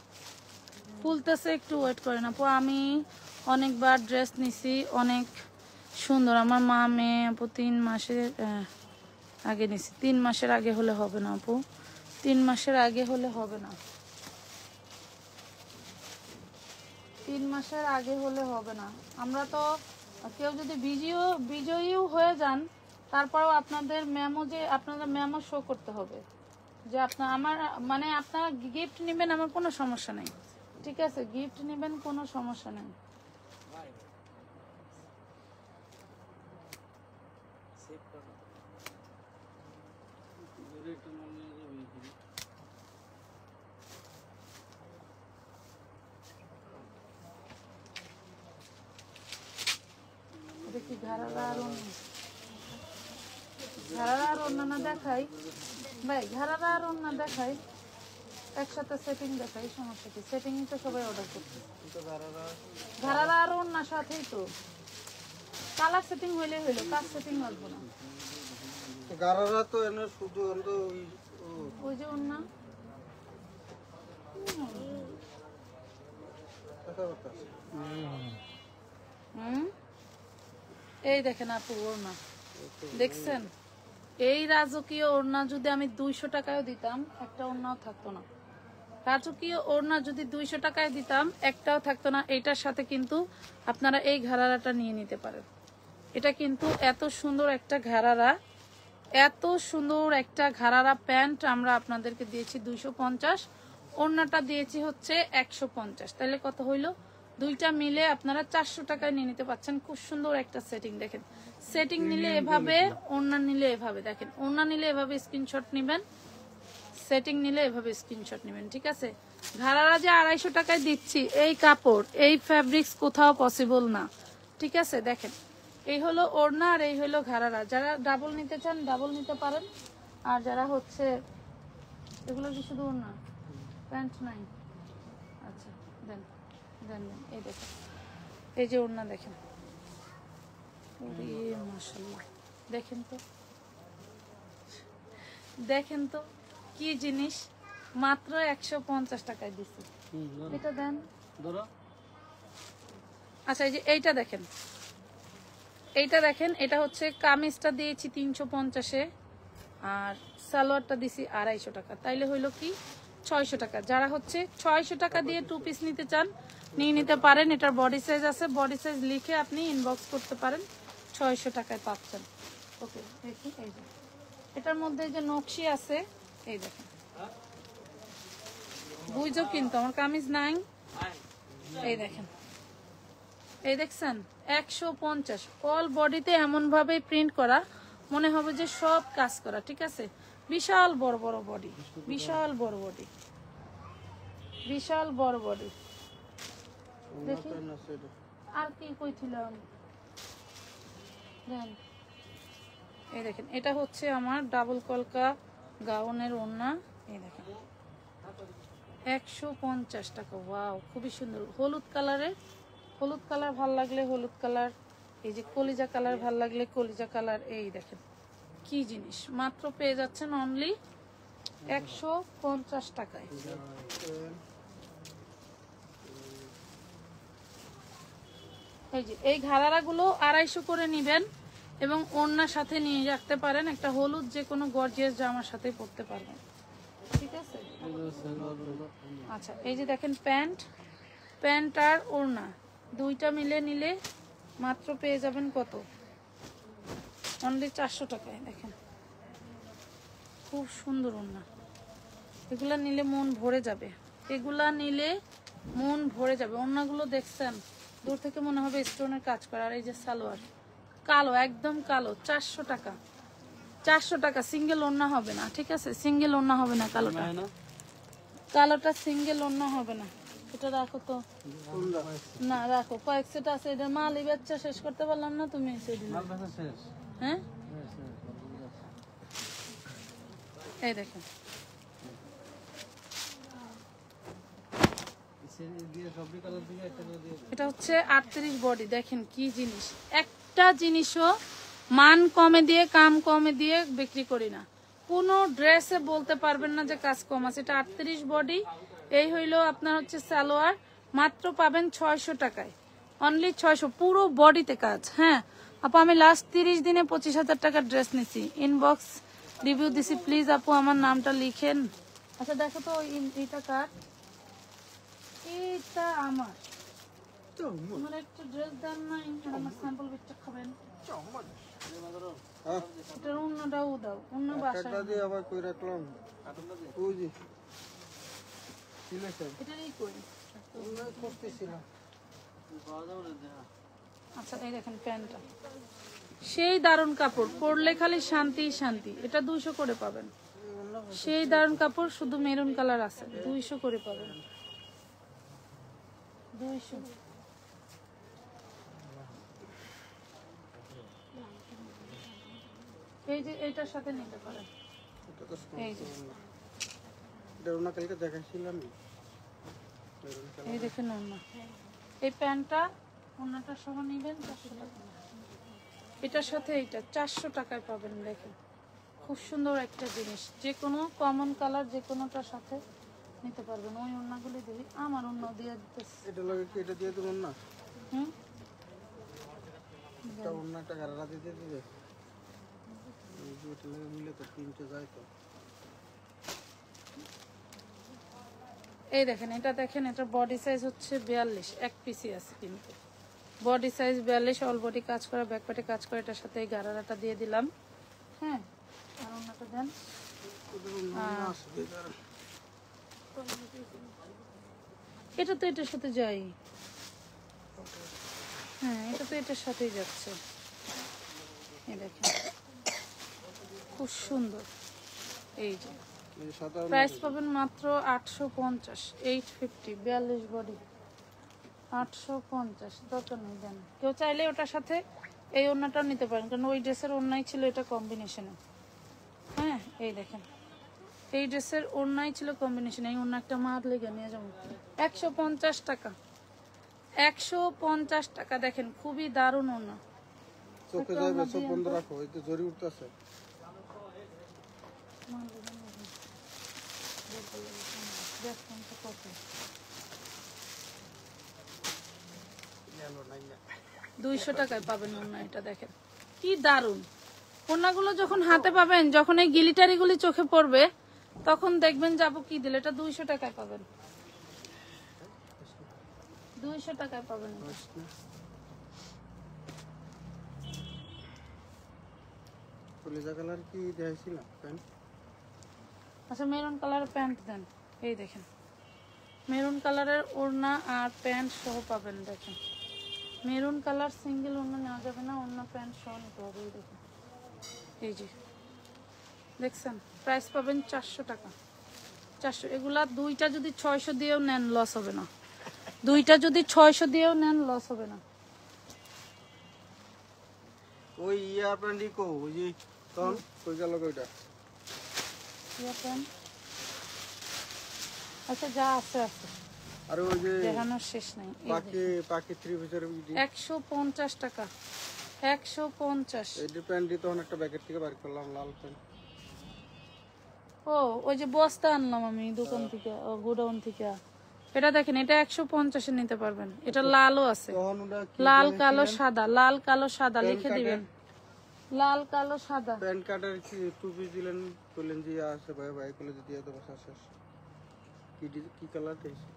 খুলতেছে, একটু ওয়েট করেন আপু। আমি অনেকবার ড্রেস নিছি, অনেক সুন্দর। আমার মা মেয়ে আপু 3 মাসের আগে নিছি। 3 মাসের আগে হলে হবে না আপু, 3 মাসের আগে হলে হবে না, 3 মাসের আগে হলে হবে না। আমরা তো কেউ যদি বিজয়ীও হয়ে যান, তারপরেও আপনাদের মেমো, যে আপনাদের মেমো শো করতে হবে যে আপনার, আমার মানে আপনারা গিফট নেবেন, আমার কোনো সমস্যা নেই, ঠিক আছে? গিফট নেবেন, কোনো সমস্যা নেই। দেখি ঘাড়ারা আর অন্য দেখাই ভাই, ঘাড়ারা আর অন্য দেখাই, একসাথে সেটিং দেখাই, সমস্যা কি? সেটিং তো সবাই অর্ডার করছে, ঘাড়ারা আর অন্য সাথেই তো। কালার সেটিং হইলে হইলো, কাজ সেটিং লাগবে না। গারারা তো এনে শুধু ওই যে অন্য এই দেখেন আপু ওড়না দেখছেন? এই রাজকীয় ওড়না যদি আমি 200 টাকায় দিতাম, একটা ওড়নাও থাকতো না। রাজকীয় ওড়না যদি 200 টাকায় দিতাম, একটাও থাকতো না। এইটার সাথে কিন্তু আপনারা এই ঘাড়ারাটা নিয়ে নিতে পারেন। এটা কিন্তু এত সুন্দর একটা ঘাড়ারা, এত সুন্দর একটা ঘাড়ারা প্যান্ট আমরা আপনাদেরকে দিয়েছি 250, ওড়নাটা দিয়েছি হচ্ছে 150। তাহলে কত হইলো? দুইটা মিলে আপনারা 400 টাকায় নিয়ে নিতে পারছেন। খুব সুন্দর একটা সেটিং। দেখেন সেটিং নিলে এভাবে, ওড়না নিলে এভাবে। দেখেন ওড়না নিলে এভাবে স্ক্রিনশট নেবেন, সেটিং নিলে এভাবে স্ক্রিনশট নেবেন, ঠিক আছে? ঘাড়ারা যে 250 টাকায় দিচ্ছি, এই কাপড়, এই ফ্যাব্রিক্স কোথাও পসিবল না, ঠিক আছে? দেখেন এই হলো ওড়না আর এই হলো ঘাড়ারা। যারা ডাবল নিতে চান ডাবল নিতে পারেন, আর যারা হচ্ছে এগুলো কি শুধু ওড়না, প্যান্ট নাই? আচ্ছা দেন দেন দেন। এই দেখেন এই যে ওড়না দেখেন, মাশাআল্লাহ, দেখেন তো, দেখেন তো কি জিনিস, মাত্র 150 টাকায় দিচ্ছি। এটা দেন। আচ্ছা এই যে এইটা দেখেন, এইটা দেখেন, এটা হচ্ছে কামিজটা দিয়েছি 350-এ, আর সালোয়ারটা দিছি 250 টাকা। তাইলে হইলো কি 600 টাকা। যারা হচ্ছে 600 টাকা দিয়ে 2 পিস নিতে চান নিয়ে নিতে পারেন। এটার বডি সাইজ আছে, বডি সাইজ লিখে আপনি ইনবক্স করতে পারেন, 600 টাকায় পাচ্ছেন। ওকে দেখি এই যে এটার মধ্যে যে নকশি আছে, এই দেখেন, বুঝছো কিন্তু আমার কামিজ নাই। এই দেখেন, এই দেখছেন 150, অল বডিতে এমন ভাবে প্রিন্ট করা, মনে হবে যে সব কাজ করা, ঠিক আছে? বিশাল বড় বড় বডি, বিশাল বড় বডি, বিশাল বড় বডি। দেখি আর কি কইছিলাম, দেন। এই দেখেন এটা হচ্ছে আমার ডাবল কলকা গাউনের ওড়না। এই দেখেন 150 টাকা। ওয়াও, খুবই সুন্দর। হলুদ কালারের, হলুদ কালার ভাল লাগলে হলুদ কালার, এই যে কলিজা কালার ভাল লাগলে কলিজা কালার। এই দেখেন কি জিনিস, মাত্র পেয়ে যাচ্ছেন অনলি 150 টাকায়। এই যে এই ঘাড়ারাগুলো 250 করে নেবেন এবং ওড়নার সাথে নিয়ে রাখতে পারেন, একটা হলুদ যে কোনো গর্জিয়াস জামার সাথে পরতে পারবেন, ঠিক আছে? আচ্ছা, এই যে দেখেন প্যান্ট, প্যান্ট আর ওড়না দুইটা মিলে নিলে মাত্র পেয়ে যাবেন কত? অনলি 400 টাকায়। দেখেন খুব সুন্দর ওড়না, এগুলা নিলে মন ভরে যাবে, এগুলা নিলে মন ভরে যাবে। ওড়নাগুলো দেখছেন, দূর থেকে মনে হবে স্টোনের কাজ করা। আর এই যে সালোয়ার কালো, একদম কালো, 400 টাকা। 400 টাকা। সিঙ্গেল ওড়না হবে না, ঠিক আছে? সিঙ্গেল ওড়না হবে না কালোটা, কালোটা সিঙ্গেল ওড়না হবে না। এটা রাখো তো, না রাখো, কয়েক সেট আছে। এটা মালই বাচ্চা শেষ করতে পারলাম না, তুমি সেদিন। হ্যাঁ, এই দেখেন এটা হচ্ছে 38 বডি। দেখেন কি জিনিস, একটা জিনিসও মান কমে দিয়ে কাম কমে দিয়ে বিক্রি করি না। কোনো ড্রেসে বলতে পারবেন না যে কাজ কম আছে। এটা 38 বডি। এই হইলো আপনার হচ্ছে সালোয়ার, মাত্র পাবেন 600 টাকায়, অনলি 600, পুরো বডিতে কাজ। হ্যাঁ আপু, আমি লাস্ট 30 দিনে 25,000 টাকার ড্রেস নিছি, ইনবক্স রিভিউ দিছি, প্লিজ আপু আমার নামটা লিখেন। আচ্ছা দেখো তো এটা কার? এটা আমার একটা ড্রেস দেন না, আমার স্যাম্পল বিটটা খাবেন। এটার অন্যটাও দাও, অন্য বাসায় দিয়ে আবার কই রাখলাম, ওই যে কি লেখা এটারই করি করতেছিলাম। আচ্ছা এই দেখেন প্যান্টটা, সেই দারুণ কাপড়, পরলে খালি শান্তি শান্তি। এটা 200 করে পাবেন, সেই দারুণ কাপড়, শুধু মেরুন কালার আছে, 200 করে পাবেন, 200। এই যে এইটার সাথে নিতে পারেন, এই যে কালকে দেখাইছিলাম। এই দেখেন ওড়না, এই প্যান্টটা ওড়নাটা সহ নিবেন 400 টাকা। এটার সাথে এইটা 400 টাকায় পাবেন। দেখেন খুব সুন্দর একটা জিনিস, যে কোনো কমন কালার যে কোনোটার সাথে নিতে পারবেন। ওই ওড়নাগুলি দিবি, আমার ওড়না দিয়ে দিতেছি। এটা লাগে কি, এটা দিয়ে দেবেন না? হুম, এটা অন্য একটা গাড়া দিতে দিবে, এটা লাগে মিলে তো 300 যায় তো। এই দেখেন এটা দেখেন, এটা বডি সাইজ হচ্ছে 42, এক পিসি আছে কিন্তু বডি সাইজ 42, অল বডি কাজ করা, ব্যাক পার্টে কাজ করা। এটার সাথে এই গারারাটা দিয়ে দিলাম। হ্যাঁ, আর ওড়নাটা দেন। এটা তো এটার সাথে যাই, হ্যাঁ এটা তো এটার সাথেই যাচ্ছে। এই দেখেন খুব সুন্দর। এই যে প্রাইস পাবেন মাত্র 850, 850, 42 বডি 850। দরকার নেই, দেন। কেউ চাইলে ওটার সাথে এই ওড়নাটাও নিতে পারেন, কারণ ওই ড্রেসের ওড়নাই ছিল এটা কম্বিনেশনে। হ্যাঁ এই দেখেন, এই ড্রেসের ওড়নাই ছিল কম্বিনেশন। এই ওড়না একটা মার লেগে নিয়ে যাবো, 150 টাকা, 150 টাকা। দেখেন খুবই দারুণ ওড়না। চোখে যাবে, চোখ বন্ধ রাখো, এই তো জরি উঠতেছে। $200 টাকায় পাবেন ওড়না। এটা দেখেন কি দারুণ ওড়নাগুলো। যখন হাতে পাবেন, যখন এই গিলিটারি গুলি চোখে পড়বে, তখন দেখবেন যাবো কি দিলে। এটা 200 টাকায় পাবেন, 200 টাকায় পাবেন। কলিজা কালার কি দেখাইছিলাম প্যান্ট? আচ্ছা মেরুন কালারের প্যান্ট দেন। এই দেখেন মেরুন কালারের ওড়না আর প্যান্ট সহ পাবেন। দেখেন মেরুন কালার সিঙ্গেল ওড়না নেওয়া যাবে না, ওড়না প্যান্ট সহ নিতে হবে। এই দেখেন, এই যে দেখছেন, প্রাইস পাবেন 400 টাকা, 400। এগুলা দুইটা যদি 600 দিয়েও নেন লস হবে না, দুইটা যদি 600 দিয়েও নেন লস হবে না। ওই ইয়ার প্যান্টই কো, ওই যে তখন কই গেল কইটা ইয়া প্যান্ট আচ্ছা যা আছে আছে, আর ওই যে দেখানোর শেষ নাই। পাখি থ্রি পিসের 150 টাকা, 150। এই প্যান্টটি তখন একটা প্যাকেট থেকে বার করলাম, লাল প্যান্ট। ও ওই যে বস্তা আনলাম আমি দোকান থেকে, গোডাউন থেকে। এটা দেখেন, এটা 150-এ নিতে পারবেন। এটা লালও আছে, তখন ওটা লাল কালো সাদা, লাল কালো সাদা লিখে দিবেন, লাল কালো সাদা। প্যান্ট কাটার কি টু পিস দিলেন, বললেন যে আছে ভাই, ভাই বলে দিয়ে দেবো শেষ। কি কালার দিয়েছে?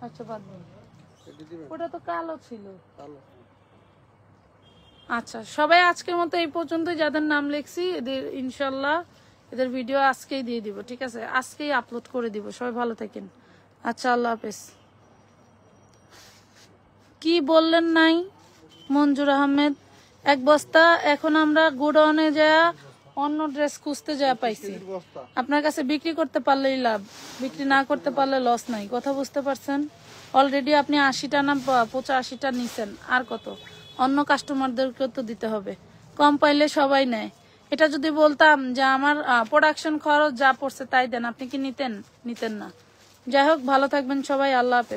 আচ্ছা বাদ দিন, এটা দিবেন, ওটা তো কালো ছিল। কালো। আচ্ছা সবাই আজকের মতো এই পর্যন্তই। যাদের নাম লিখছি এদের ইনশাল্লাহ এদের ভিডিও আজকেই দিয়ে দিব, ঠিক আছে? আজকেই আপলোড করে দিব। সবাই ভালো থাকেন। আচ্ছা আল্লাহ হাফেজ। কি বললেন নাই মঞ্জুর আহমেদ? 1 বস্তা এখন আমরা গোডাউনে যাওয়া অন্য ড্রেস খুঁজতে যাওয়া পাইছি। বস্তা আপনার কাছে বিক্রি করতে পারলেই লাভ, বিক্রি না করতে পারলে লস নাই। কথা বুঝতে পারছেন? অলরেডি আপনি 80টা না 85টা নিছেন, আর কত? অন্য কাস্টমারদেরকেও তো দিতে হবে। কম পাইলে সবাই নেয়। এটা যদি বলতাম যে আমার প্রোডাকশন খরচ যা পড়ছে তাই দেন, আপনি কি নিতেন? নিতেন না। যাই হোক, ভালো থাকবেন সবাই। আল্লাহ হাফেজ।